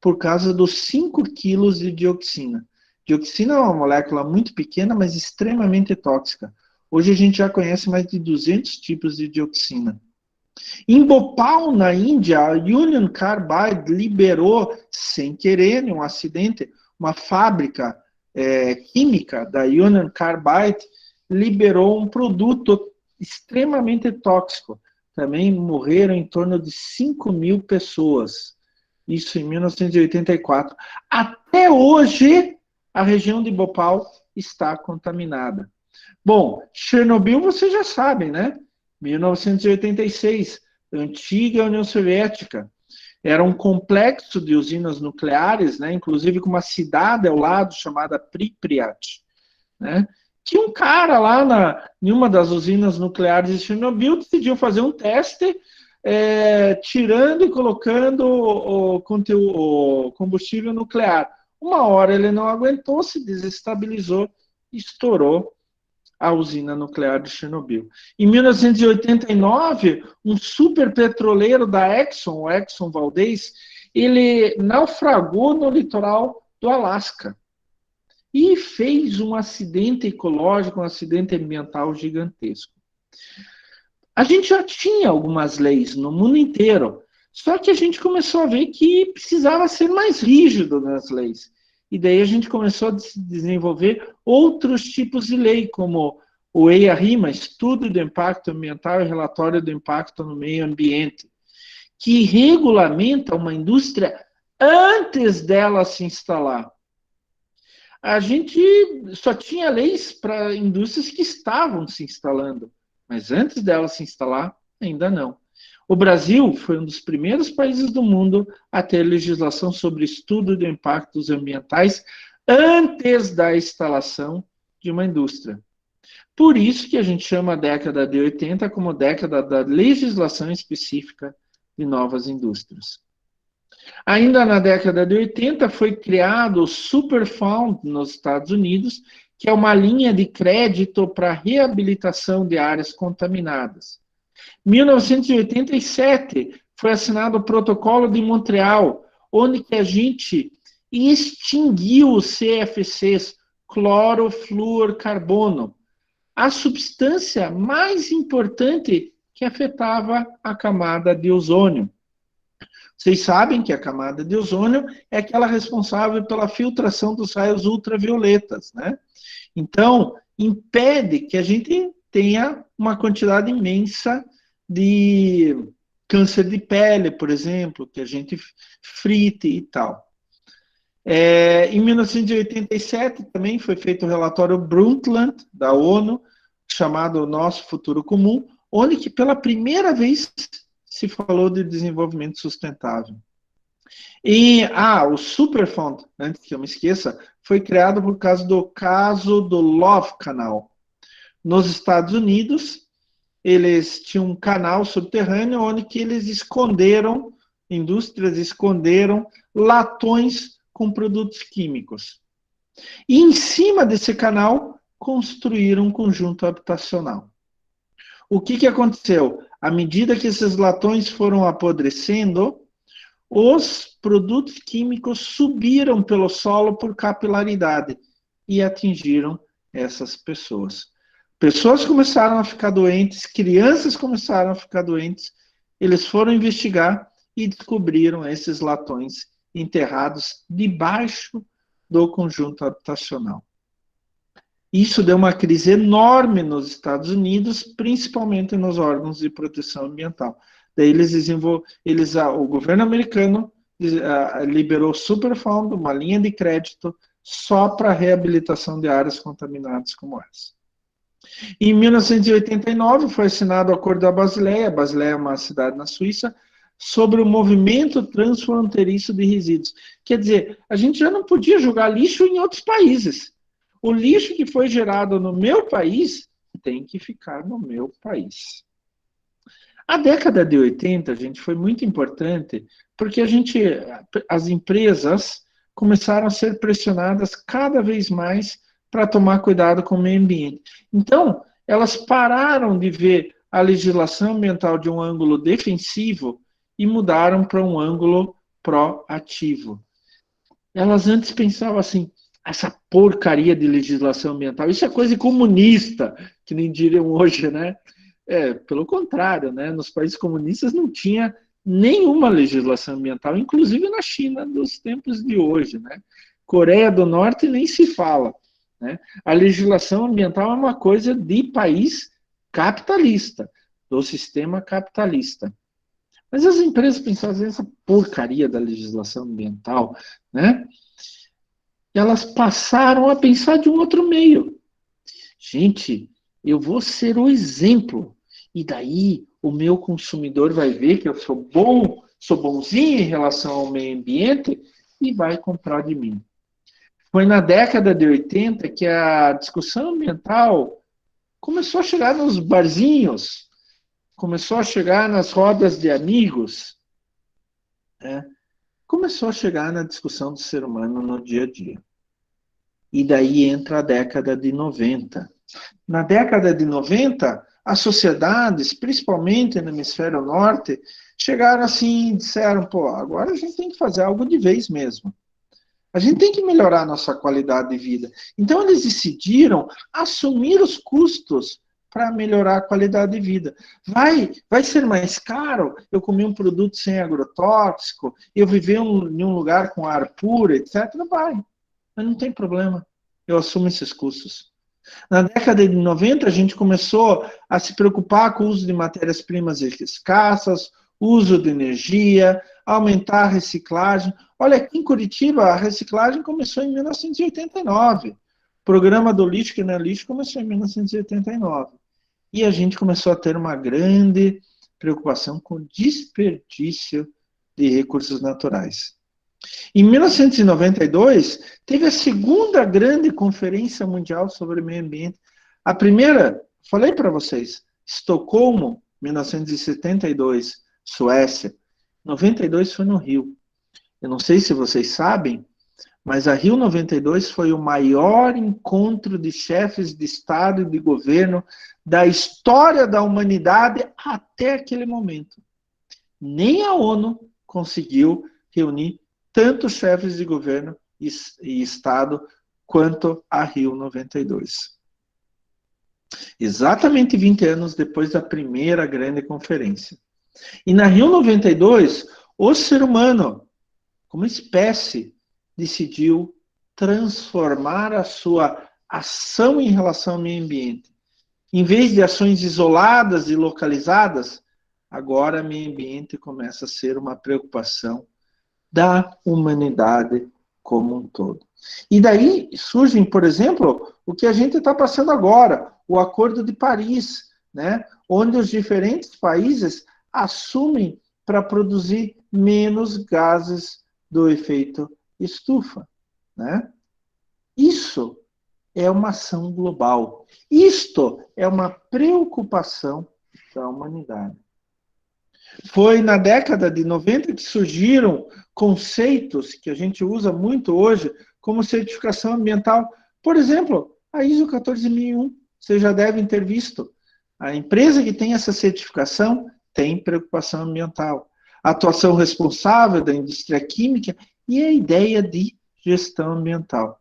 por causa dos 5 quilos de dioxina. Dioxina é uma molécula muito pequena, mas extremamente tóxica. Hoje a gente já conhece mais de 200 tipos de dioxina. Em Bhopal, na Índia, a Union Carbide liberou, sem querer, em um acidente, uma fábrica química da Union Carbide liberou um produto extremamente tóxico. Também morreram em torno de 5.000 pessoas. Isso em 1984. Até hoje, a região de Bhopal está contaminada. Bom, Chernobyl vocês já sabem, né? 1986, antiga União Soviética. Era um complexo de usinas nucleares, né? Inclusive com uma cidade ao lado chamada Pripyat, né? Que um cara lá em uma das usinas nucleares de Chernobyl decidiu fazer um teste tirando e colocando o combustível nuclear. Uma hora ele não aguentou, se desestabilizou e estourou a usina nuclear de Chernobyl. Em 1989, um super petroleiro da Exxon, o Exxon Valdez, ele naufragou no litoral do Alasca e fez um acidente ecológico, um acidente ambiental gigantesco. A gente já tinha algumas leis no mundo inteiro, só que a gente começou a ver que precisava ser mais rígido nas leis. E daí a gente começou a desenvolver outros tipos de lei, como o EIA-RIMA, Estudo do Impacto Ambiental e Relatório do Impacto no Meio Ambiente, que regulamenta uma indústria antes dela se instalar. a gente só tinha leis para indústrias que estavam se instalando, mas antes dela se instalar, ainda não. O Brasil foi um dos primeiros países do mundo a ter legislação sobre estudo de impactos ambientais antes da instalação de uma indústria. Por isso que a gente chama a década de 80 como década da legislação específica de novas indústrias. Ainda na década de 80 foi criado o Superfund nos Estados Unidos, que é uma linha de crédito para reabilitação de áreas contaminadas. Em 1987 foi assinado o Protocolo de Montreal, onde que a gente extinguiu os CFCs, clorofluorcarbono, a substância mais importante que afetava a camada de ozônio. Vocês sabem que a camada de ozônio é aquela responsável pela filtração dos raios ultravioletas, né? Então, impede que a gente tenha uma quantidade imensa de câncer de pele, por exemplo, que a gente frite e tal. Em 1987 também foi feito o relatório Brundtland, da ONU, chamado Nosso Futuro Comum, onde que pela primeira vez se falou de desenvolvimento sustentável. E, o Superfund, antes que eu me esqueça, foi criado por causa do Love Canal. Nos Estados Unidos, eles tinham um canal subterrâneo onde que eles esconderam, indústrias esconderam latões com produtos químicos. E em cima desse canal, construíram um conjunto habitacional. O que aconteceu? À medida que esses latões foram apodrecendo, os produtos químicos subiram pelo solo por capilaridade e atingiram essas pessoas. Pessoas começaram a ficar doentes, crianças começaram a ficar doentes, eles foram investigar e descobriram esses latões enterrados debaixo do conjunto habitacional. Isso deu uma crise enorme nos Estados Unidos, principalmente nos órgãos de proteção ambiental. Daí o governo americano liberou o Superfund, uma linha de crédito, só para reabilitação de áreas contaminadas como essa. Em 1989 foi assinado o Acordo da Basileia. A Basileia é uma cidade na Suíça, sobre o movimento transfronteiriço de resíduos. Quer dizer, a gente já não podia jogar lixo em outros países. O lixo que foi gerado no meu país tem que ficar no meu país. A década de 80, gente, foi muito importante porque as empresas começaram a ser pressionadas cada vez mais para tomar cuidado com o meio ambiente. Então, elas pararam de ver a legislação ambiental de um ângulo defensivo e mudaram para um ângulo proativo. Elas antes pensavam assim, essa porcaria de legislação ambiental, isso é coisa comunista, que nem diriam hoje, né? Pelo contrário, né? Nos países comunistas não tinha nenhuma legislação ambiental, inclusive na China dos tempos de hoje, né? Coreia do Norte nem se fala, né? A legislação ambiental é uma coisa de país capitalista, do sistema capitalista. Mas as empresas pensavam essa porcaria da legislação ambiental, né? Elas passaram a pensar de um outro meio. Gente, eu vou ser o exemplo. E daí o meu consumidor vai ver que eu sou bom, sou bonzinho em relação ao meio ambiente e vai comprar de mim. Foi na década de 80 que a discussão ambiental começou a chegar nos barzinhos, começou a chegar nas rodas de amigos, né? Começou a chegar na discussão do ser humano no dia a dia. E daí entra a década de 90. Na década de 90, as sociedades, principalmente no hemisfério norte, chegaram assim e disseram, agora a gente tem que fazer algo de vez mesmo. A gente tem que melhorar a nossa qualidade de vida. Então eles decidiram assumir os custos para melhorar a qualidade de vida. Vai ser mais caro eu comer um produto sem agrotóxico, eu viver em um lugar com ar puro, etc. Vai, mas não tem problema. Eu assumo esses custos. Na década de 90, a gente começou a se preocupar com o uso de matérias-primas escassas, uso de energia, aumentar a reciclagem. Olha, aqui em Curitiba, a reciclagem começou em 1989. O programa do lixo que não é lixo começou em 1989. E a gente começou a ter uma grande preocupação com o desperdício de recursos naturais. Em 1992, teve a segunda grande conferência mundial sobre o meio ambiente. A primeira, falei para vocês, Estocolmo, 1972, Suécia. 92 foi no Rio. Eu não sei se vocês sabem, mas a Rio 92 foi o maior encontro de chefes de Estado e de governo da história da humanidade até aquele momento. Nem a ONU conseguiu reunir tantos chefes de governo e Estado quanto a Rio 92. Exatamente 20 anos depois da primeira grande conferência. E na Rio 92, o ser humano, como espécie, decidiu transformar a sua ação em relação ao meio ambiente. Em vez de ações isoladas e localizadas, agora o meio ambiente começa a ser uma preocupação da humanidade como um todo. E daí surgem, por exemplo, o que a gente está passando agora, o Acordo de Paris, né, onde os diferentes países assumem para produzir menos gases do efeito estufa, né? Isso é uma ação global. Isto é uma preocupação da humanidade. Foi na década de 90 que surgiram conceitos que a gente usa muito hoje, como certificação ambiental. Por exemplo, a ISO 14001, vocês já devem ter visto. A empresa que tem essa certificação tem preocupação ambiental. A atuação responsável da indústria química e a ideia de gestão ambiental.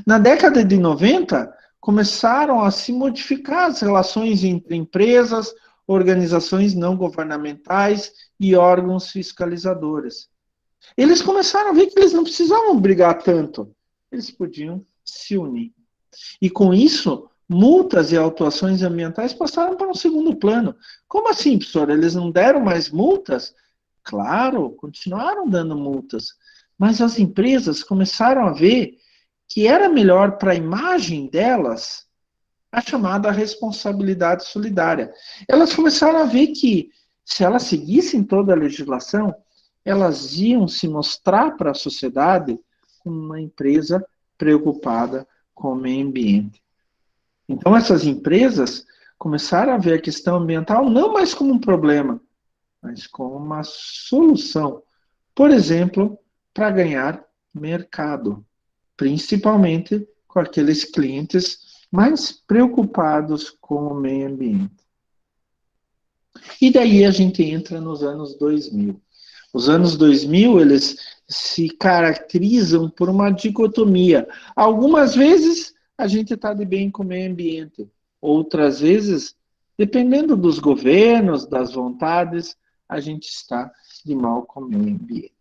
Na década de 90, começaram a se modificar as relações entre empresas, organizações não governamentais e órgãos fiscalizadores. Eles começaram a ver que eles não precisavam brigar tanto, eles podiam se unir. E com isso, multas e autuações ambientais passaram para um segundo plano. Como assim, professor? Eles não deram mais multas? Claro, continuaram dando multas. Mas as empresas começaram a ver que era melhor para a imagem delas a chamada responsabilidade solidária. Elas começaram a ver que, se elas seguissem toda a legislação, elas iam se mostrar para a sociedade como uma empresa preocupada com o meio ambiente. Então, essas empresas começaram a ver a questão ambiental não mais como um problema, mas como uma solução. Por exemplo, para ganhar mercado, principalmente com aqueles clientes mais preocupados com o meio ambiente. E daí a gente entra nos anos 2000. Os anos 2000, eles se caracterizam por uma dicotomia. Algumas vezes a gente está de bem com o meio ambiente. Outras vezes, dependendo dos governos, das vontades, a gente está de mal com o meio ambiente.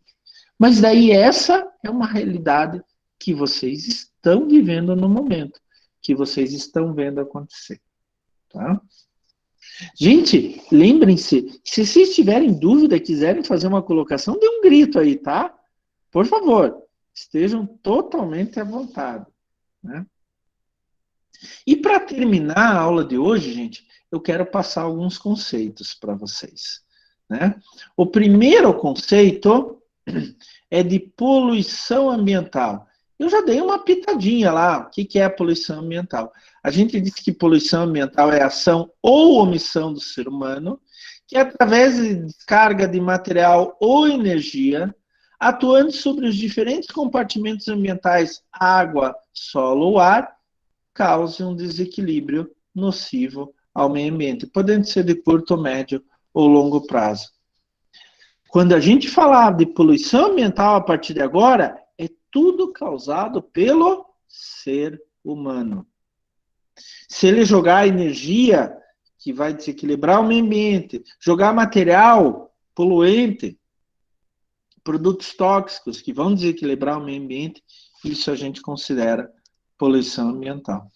Mas daí essa é uma realidade que vocês estão vivendo no momento, que vocês estão vendo acontecer. Tá? Gente, lembrem-se, se vocês tiverem dúvida, quiserem fazer uma colocação, dê um grito aí, tá? Por favor, estejam totalmente à vontade. Né? E para terminar a aula de hoje, gente, eu quero passar alguns conceitos para vocês. Né? O primeiro conceito é de poluição ambiental. Eu já dei uma pitadinha lá, o que é a poluição ambiental? A gente diz que poluição ambiental é ação ou omissão do ser humano, que através de descarga de material ou energia, atuando sobre os diferentes compartimentos ambientais, água, solo ou ar, cause um desequilíbrio nocivo ao meio ambiente, podendo ser de curto, médio ou longo prazo. Quando a gente falar de poluição ambiental a partir de agora, é tudo causado pelo ser humano. Se ele jogar energia que vai desequilibrar o meio ambiente, jogar material poluente, produtos tóxicos que vão desequilibrar o meio ambiente, isso a gente considera poluição ambiental.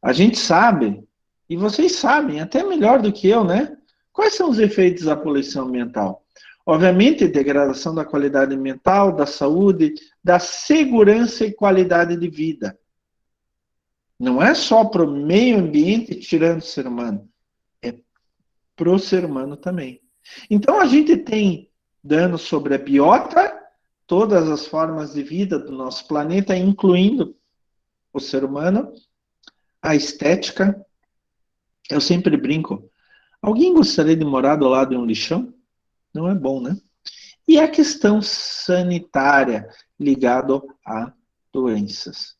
A gente sabe, e vocês sabem, até melhor do que eu, né? Quais são os efeitos da poluição ambiental? Obviamente, degradação da qualidade mental, da saúde, da segurança e qualidade de vida. Não é só para o meio ambiente tirando o ser humano, é para o ser humano também. Então, a gente tem danos sobre a biota, todas as formas de vida do nosso planeta, incluindo o ser humano, a estética. Eu sempre brinco. Alguém gostaria de morar do lado de um lixão? Não é bom, né? E a questão sanitária ligada a doenças.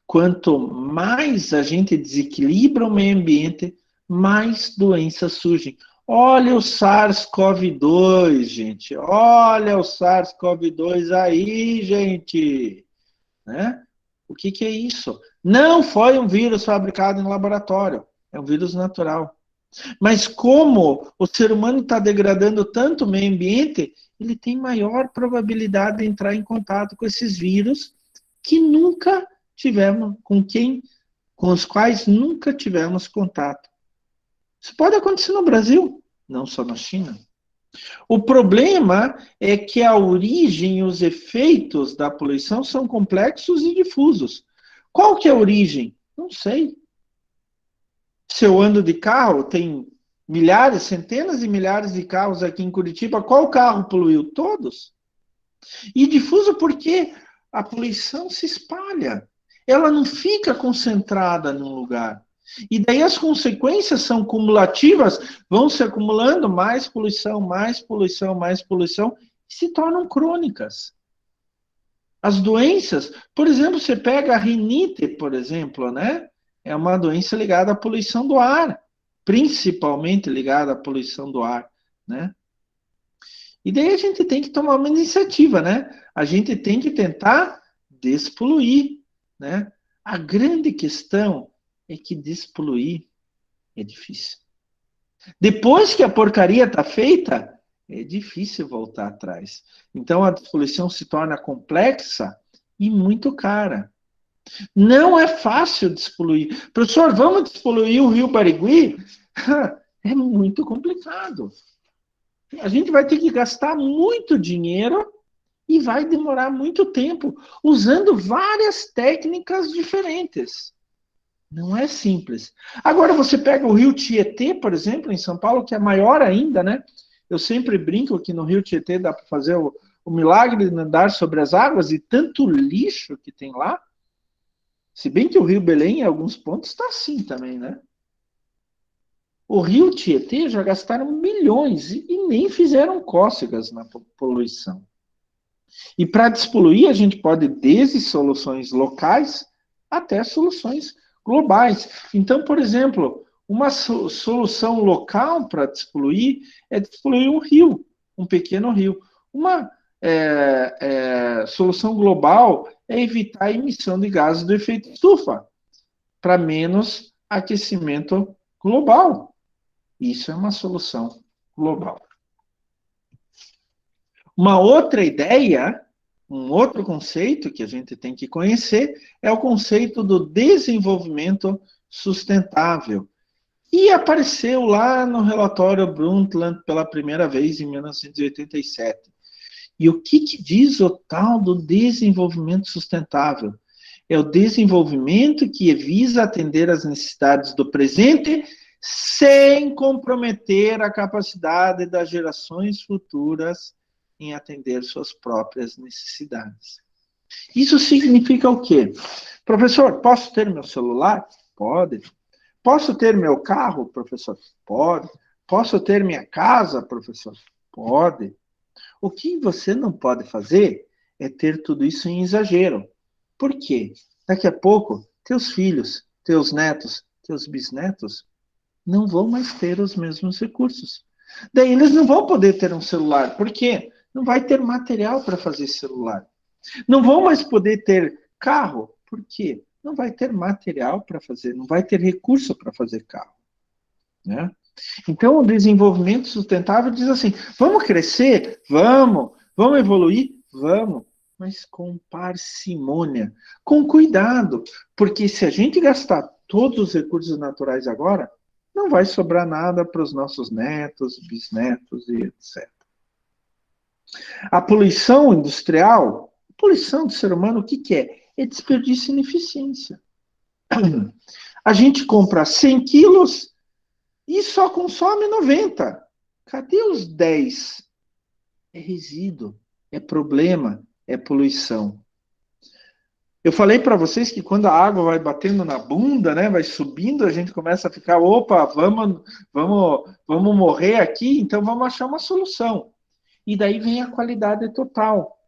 Quanto mais a gente desequilibra o meio ambiente, mais doenças surgem. Olha o SARS-CoV-2, gente. Olha o SARS-CoV-2 aí, gente. Né? O que é isso? Não foi um vírus fabricado em laboratório. É um vírus natural. Mas como o ser humano está degradando tanto o meio ambiente, ele tem maior probabilidade de entrar em contato com esses vírus que nunca tivemos, com os quais nunca tivemos contato. Isso pode acontecer no Brasil, não só na China. O problema é que a origem e os efeitos da poluição são complexos e difusos. Qual que é a origem? Não sei. Se eu ando de carro, tem milhares, centenas de milhares de carros aqui em Curitiba, qual carro poluiu? Todos. E difuso porque a poluição se espalha. Ela não fica concentrada num lugar. E daí as consequências são cumulativas, vão se acumulando mais poluição, mais poluição, mais poluição, e se tornam crônicas. As doenças, por exemplo, você pega a rinite, por exemplo, né? É uma doença ligada à poluição do ar, principalmente ligada à poluição do ar, né? E daí a gente tem que tomar uma iniciativa, né? A gente tem que tentar despoluir, né? A grande questão é que despoluir é difícil. Depois que a porcaria está feita, é difícil voltar atrás. Então a despoluição se torna complexa e muito cara. Não é fácil despoluir. Professor, vamos despoluir o Rio Barigui? É muito complicado. A gente vai ter que gastar muito dinheiro e vai demorar muito tempo, usando várias técnicas diferentes. Não é simples. Agora você pega o Rio Tietê, por exemplo, em São Paulo, que é maior ainda, né? Eu sempre brinco que no Rio Tietê dá para fazer o milagre de andar sobre as águas e tanto lixo que tem lá. Se bem que o Rio Belém, em alguns pontos, está assim também, né? O Rio Tietê já gastaram milhões e nem fizeram cócegas na poluição. E para despoluir, a gente pode desde soluções locais até soluções globais. Então, por exemplo, uma solução local para despoluir é despoluir um rio, um pequeno rio. Uma solução global é evitar a emissão de gases do efeito estufa, para menos aquecimento global. Isso é uma solução global. Uma outra ideia, um outro conceito que a gente tem que conhecer é o conceito do desenvolvimento sustentável. E apareceu lá no relatório Brundtland pela primeira vez em 1987. E o que diz o tal do desenvolvimento sustentável? É o desenvolvimento que visa atender às necessidades do presente sem comprometer a capacidade das gerações futuras em atender suas próprias necessidades. Isso significa o quê? Professor, posso ter meu celular? Pode. Posso ter meu carro, professor? Pode. Posso ter minha casa, professor? Pode. O que você não pode fazer é ter tudo isso em exagero. Por quê? Daqui a pouco, teus filhos, teus netos, teus bisnetos não vão mais ter os mesmos recursos. Daí eles não vão poder ter um celular. Por quê? Não vai ter material para fazer celular. Não vão mais poder ter carro. Por quê? Não vai ter material para fazer, não vai ter recurso para fazer carro. Né? Então, o desenvolvimento sustentável diz assim, vamos crescer? Vamos. Vamos evoluir? Vamos. Mas com parcimônia, com cuidado. Porque se a gente gastar todos os recursos naturais agora, não vai sobrar nada para os nossos netos, bisnetos e etc. A poluição industrial, a poluição do ser humano, o que é? É desperdício e ineficiência. A gente compra 100 quilos e só consome 90. Cadê os 10? É resíduo, é problema, é poluição. Eu falei para vocês que quando a água vai batendo na bunda, né, vai subindo, a gente começa a ficar, opa, vamos morrer aqui, então vamos achar uma solução. E daí vem a qualidade total.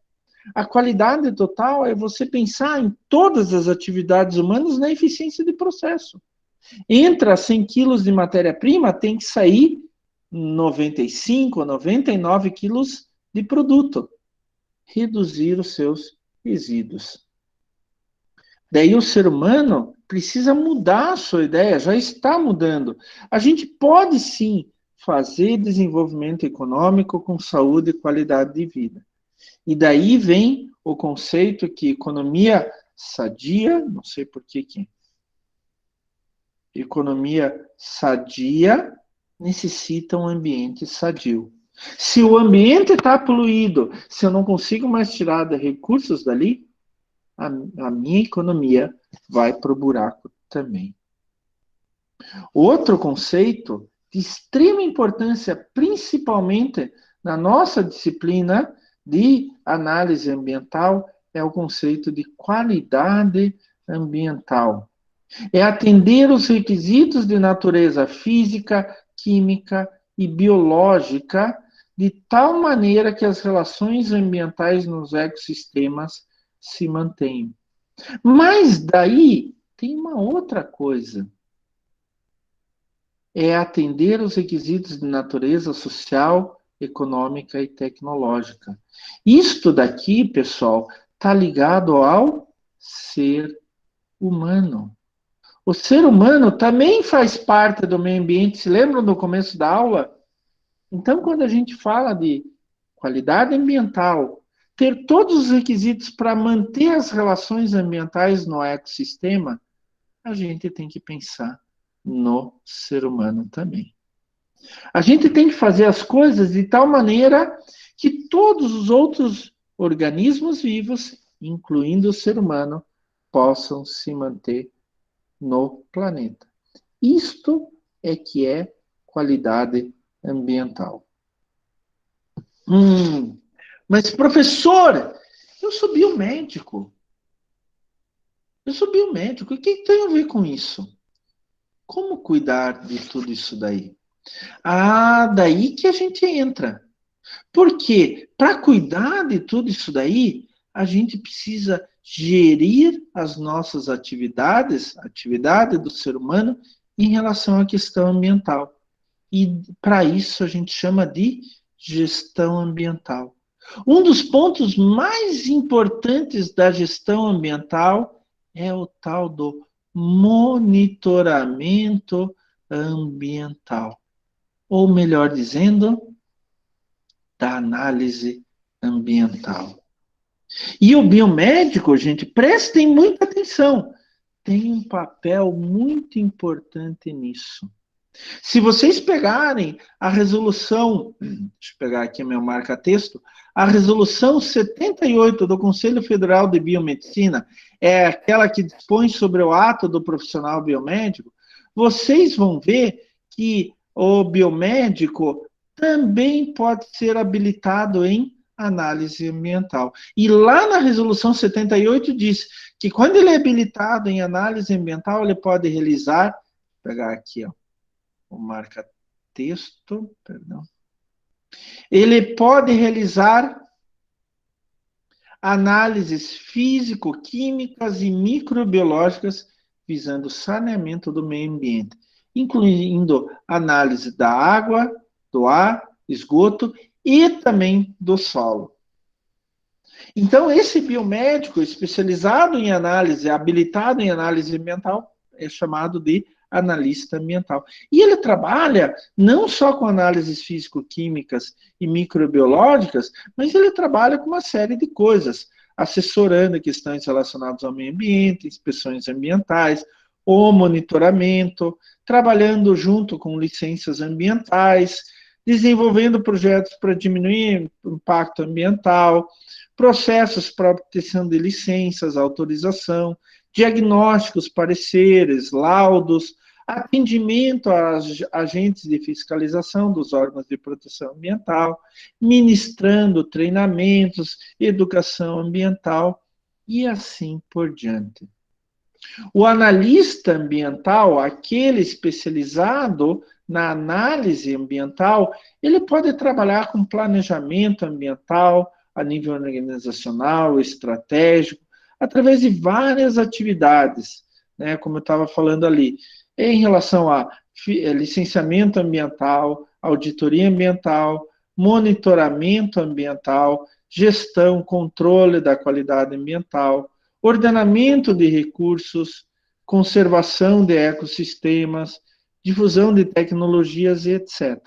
A qualidade total é você pensar em todas as atividades humanas na eficiência de processo. Entra 100 quilos de matéria-prima, tem que sair 95 ou 99 quilos de produto. Reduzir os seus resíduos. Daí o ser humano precisa mudar a sua ideia, já está mudando. A gente pode sim fazer desenvolvimento econômico com saúde e qualidade de vida. E daí vem o conceito que economia sadia, não sei por que economia sadia necessita um ambiente sadio. Se o ambiente está poluído, se eu não consigo mais tirar recursos dali, a minha economia vai para o buraco também. Outro conceito de extrema importância, principalmente na nossa disciplina de análise ambiental, é o conceito de qualidade ambiental. É atender os requisitos de natureza física, química e biológica de tal maneira que as relações ambientais nos ecossistemas se mantenham. Mas daí tem uma outra coisa. É atender os requisitos de natureza social, econômica e tecnológica. Isto daqui, pessoal, está ligado ao ser humano. O ser humano também faz parte do meio ambiente. Se lembram do começo da aula? Então, quando a gente fala de qualidade ambiental, ter todos os requisitos para manter as relações ambientais no ecossistema, a gente tem que pensar no ser humano também. A gente tem que fazer as coisas de tal maneira que todos os outros organismos vivos, incluindo o ser humano, possam se manter no planeta. Isto é que é qualidade ambiental. Mas, professor, eu sou biomédico. O que tem a ver com isso? Como cuidar de tudo isso daí? Daí que a gente entra. Porque, para cuidar de tudo isso daí, a gente precisa gerir as nossas atividades, a atividade do ser humano, em relação à questão ambiental. E, para isso, a gente chama de gestão ambiental. Um dos pontos mais importantes da gestão ambiental é o tal do monitoramento ambiental. Ou, melhor dizendo, da análise ambiental. E o biomédico, gente, prestem muita atenção, tem um papel muito importante nisso. Se vocês pegarem a resolução, deixa eu pegar aqui meu marca-texto, a resolução 78 do Conselho Federal de Biomedicina, é aquela que dispõe sobre o ato do profissional biomédico, vocês vão ver que o biomédico também pode ser habilitado em análise ambiental. E lá na resolução 78 diz que quando ele é habilitado em análise ambiental, ele pode realizar, vou pegar aqui, ó, o marca-texto, perdão. Ele pode realizar análises físico-químicas e microbiológicas visando o saneamento do meio ambiente, incluindo análise da água, do ar, esgoto e também do solo. Então, esse biomédico especializado em análise, habilitado em análise ambiental, é chamado de analista ambiental. E ele trabalha não só com análises físico-químicas e microbiológicas, mas ele trabalha com uma série de coisas, assessorando questões relacionadas ao meio ambiente, inspeções ambientais, o monitoramento, trabalhando junto com licenças ambientais, desenvolvendo projetos para diminuir o impacto ambiental, processos para obtenção de licenças, autorização, diagnósticos, pareceres, laudos, atendimento aos agentes de fiscalização dos órgãos de proteção ambiental, ministrando treinamentos, educação ambiental e assim por diante. O analista ambiental, aquele especializado na análise ambiental, ele pode trabalhar com planejamento ambiental a nível organizacional, estratégico, através de várias atividades, né, como eu estava falando ali, em relação a licenciamento ambiental, auditoria ambiental, monitoramento ambiental, gestão, controle da qualidade ambiental, ordenamento de recursos, conservação de ecossistemas, difusão de tecnologias e etc.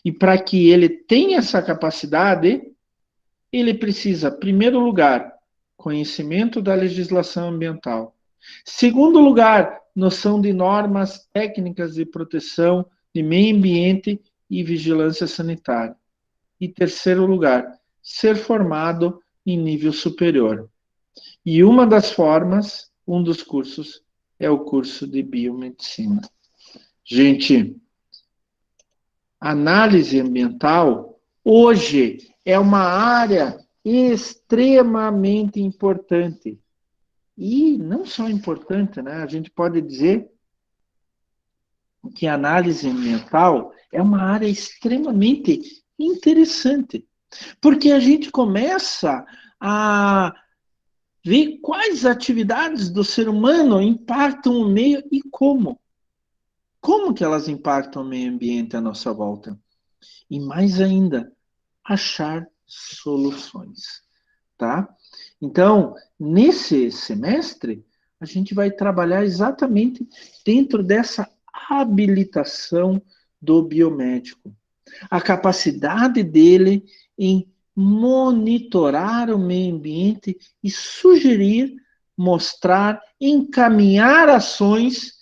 E para que ele tenha essa capacidade, ele precisa, em primeiro lugar, conhecimento da legislação ambiental. Segundo lugar, noção de normas técnicas de proteção de meio ambiente e vigilância sanitária. E terceiro lugar, ser formado em nível superior. E uma das formas, um dos cursos, é o curso de biomedicina. Gente, análise ambiental, hoje, é uma área extremamente importante. E não só importante, né? A gente pode dizer que a análise ambiental é uma área extremamente interessante, porque a gente começa a ver quais atividades do ser humano impactam o meio e como. Como que elas impactam o meio ambiente à nossa volta? E mais ainda, achar soluções, tá? Então, nesse semestre, a gente vai trabalhar exatamente dentro dessa habilitação do biomédico. A capacidade dele em monitorar o meio ambiente e sugerir, mostrar, encaminhar ações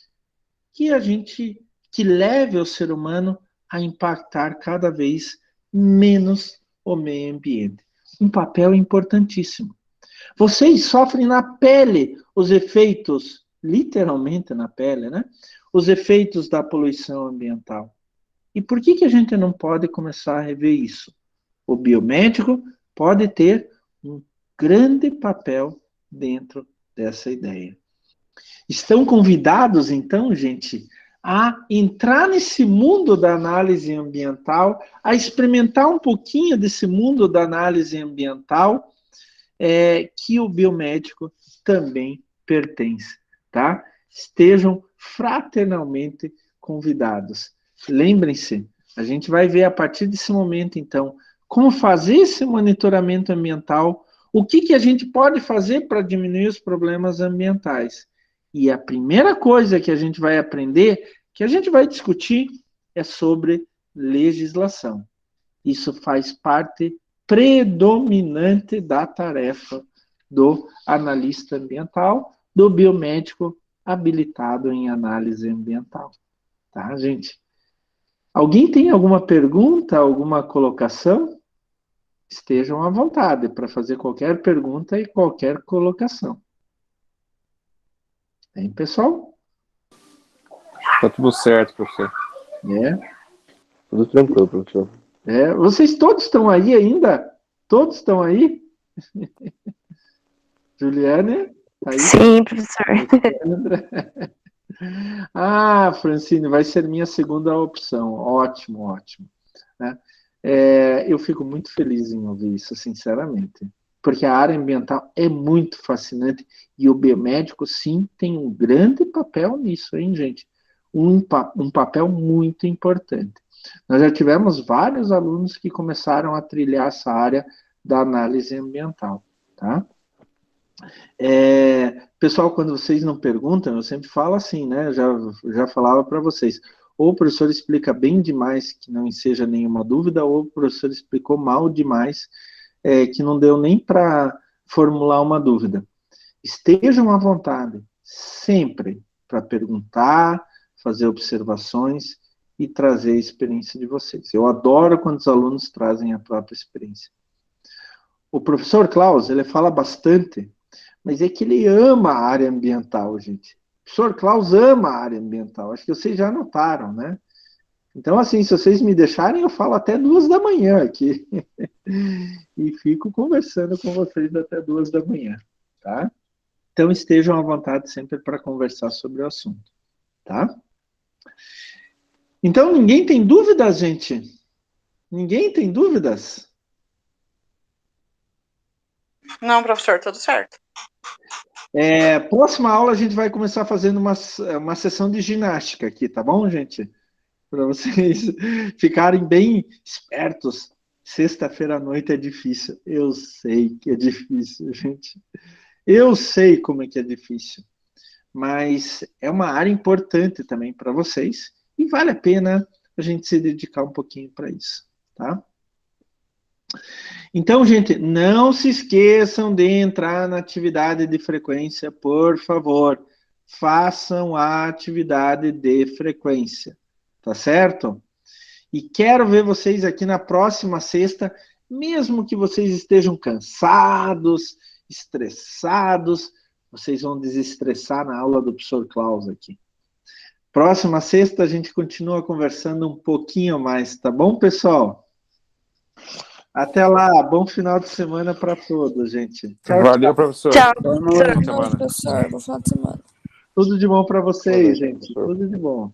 que leve o ser humano a impactar cada vez menos o meio ambiente. Um papel importantíssimo. Vocês sofrem na pele os efeitos, literalmente na pele, né? Os efeitos da poluição ambiental. E por que a gente não pode começar a rever isso? O biomédico pode ter um grande papel dentro dessa ideia. Estão convidados, então, gente, a entrar nesse mundo da análise ambiental, a experimentar um pouquinho desse mundo da análise ambiental, que o biomédico também pertence, tá? Estejam fraternalmente convidados. Lembrem-se, a gente vai ver a partir desse momento, então, como fazer esse monitoramento ambiental, o que a gente pode fazer para diminuir os problemas ambientais. E a primeira coisa que a gente vai aprender, que a gente vai discutir, é sobre legislação. Isso faz parte predominante da tarefa do analista ambiental, do biomédico habilitado em análise ambiental. Tá, gente? Alguém tem alguma pergunta, alguma colocação? Estejam à vontade para fazer qualquer pergunta e qualquer colocação. Hein, pessoal? Tá tudo certo, professor. Tudo tranquilo, professor. Vocês todos estão aí ainda? Todos estão aí? Juliane? Tá aí? Sim, professor. Francine, vai ser minha segunda opção. Ótimo, ótimo. Né? Eu fico muito feliz em ouvir isso, sinceramente. Porque a área ambiental é muito fascinante e o biomédico, sim, tem um grande papel nisso, hein, gente? Um papel muito importante. Nós já tivemos vários alunos que começaram a trilhar essa área da análise ambiental, tá? Pessoal, quando vocês não perguntam, eu sempre falo assim, né? Já falava para vocês. Ou o professor explica bem demais, que não seja nenhuma dúvida, ou o professor explicou mal demais, que não deu nem para formular uma dúvida. Estejam à vontade, sempre, para perguntar, fazer observações e trazer a experiência de vocês. Eu adoro quando os alunos trazem a própria experiência. O professor Klaus, ele fala bastante, mas é que ele ama a área ambiental, gente. O professor Klaus ama a área ambiental, acho que vocês já notaram, né? Então, assim, se vocês me deixarem, eu falo até 2 da manhã aqui. E fico conversando com vocês até 2 da manhã, tá? Então, estejam à vontade sempre para conversar sobre o assunto, tá? Então, ninguém tem dúvidas, gente? Ninguém tem dúvidas? Não, professor, tudo certo. Próxima aula a gente vai começar fazendo uma sessão de ginástica aqui, tá bom, gente? Para vocês ficarem bem espertos. Sexta-feira à noite é difícil. Eu sei que é difícil, gente. Eu sei como é que é difícil. Mas é uma área importante também para vocês e vale a pena a gente se dedicar um pouquinho para isso, tá? Então, gente, não se esqueçam de entrar na atividade de frequência, por favor. Façam a atividade de frequência, tá certo? E quero ver vocês aqui na próxima sexta, mesmo que vocês estejam cansados, estressados, vocês vão desestressar na aula do professor Klaus aqui. Próxima sexta a gente continua conversando um pouquinho mais, tá bom, pessoal? Até lá, bom final de semana para todos, gente. Tchau, valeu, professor. Tchau, Boa professor. semana. Professor, bom final de semana. Tudo de bom para vocês, Valeu, gente. professor. Tudo de bom.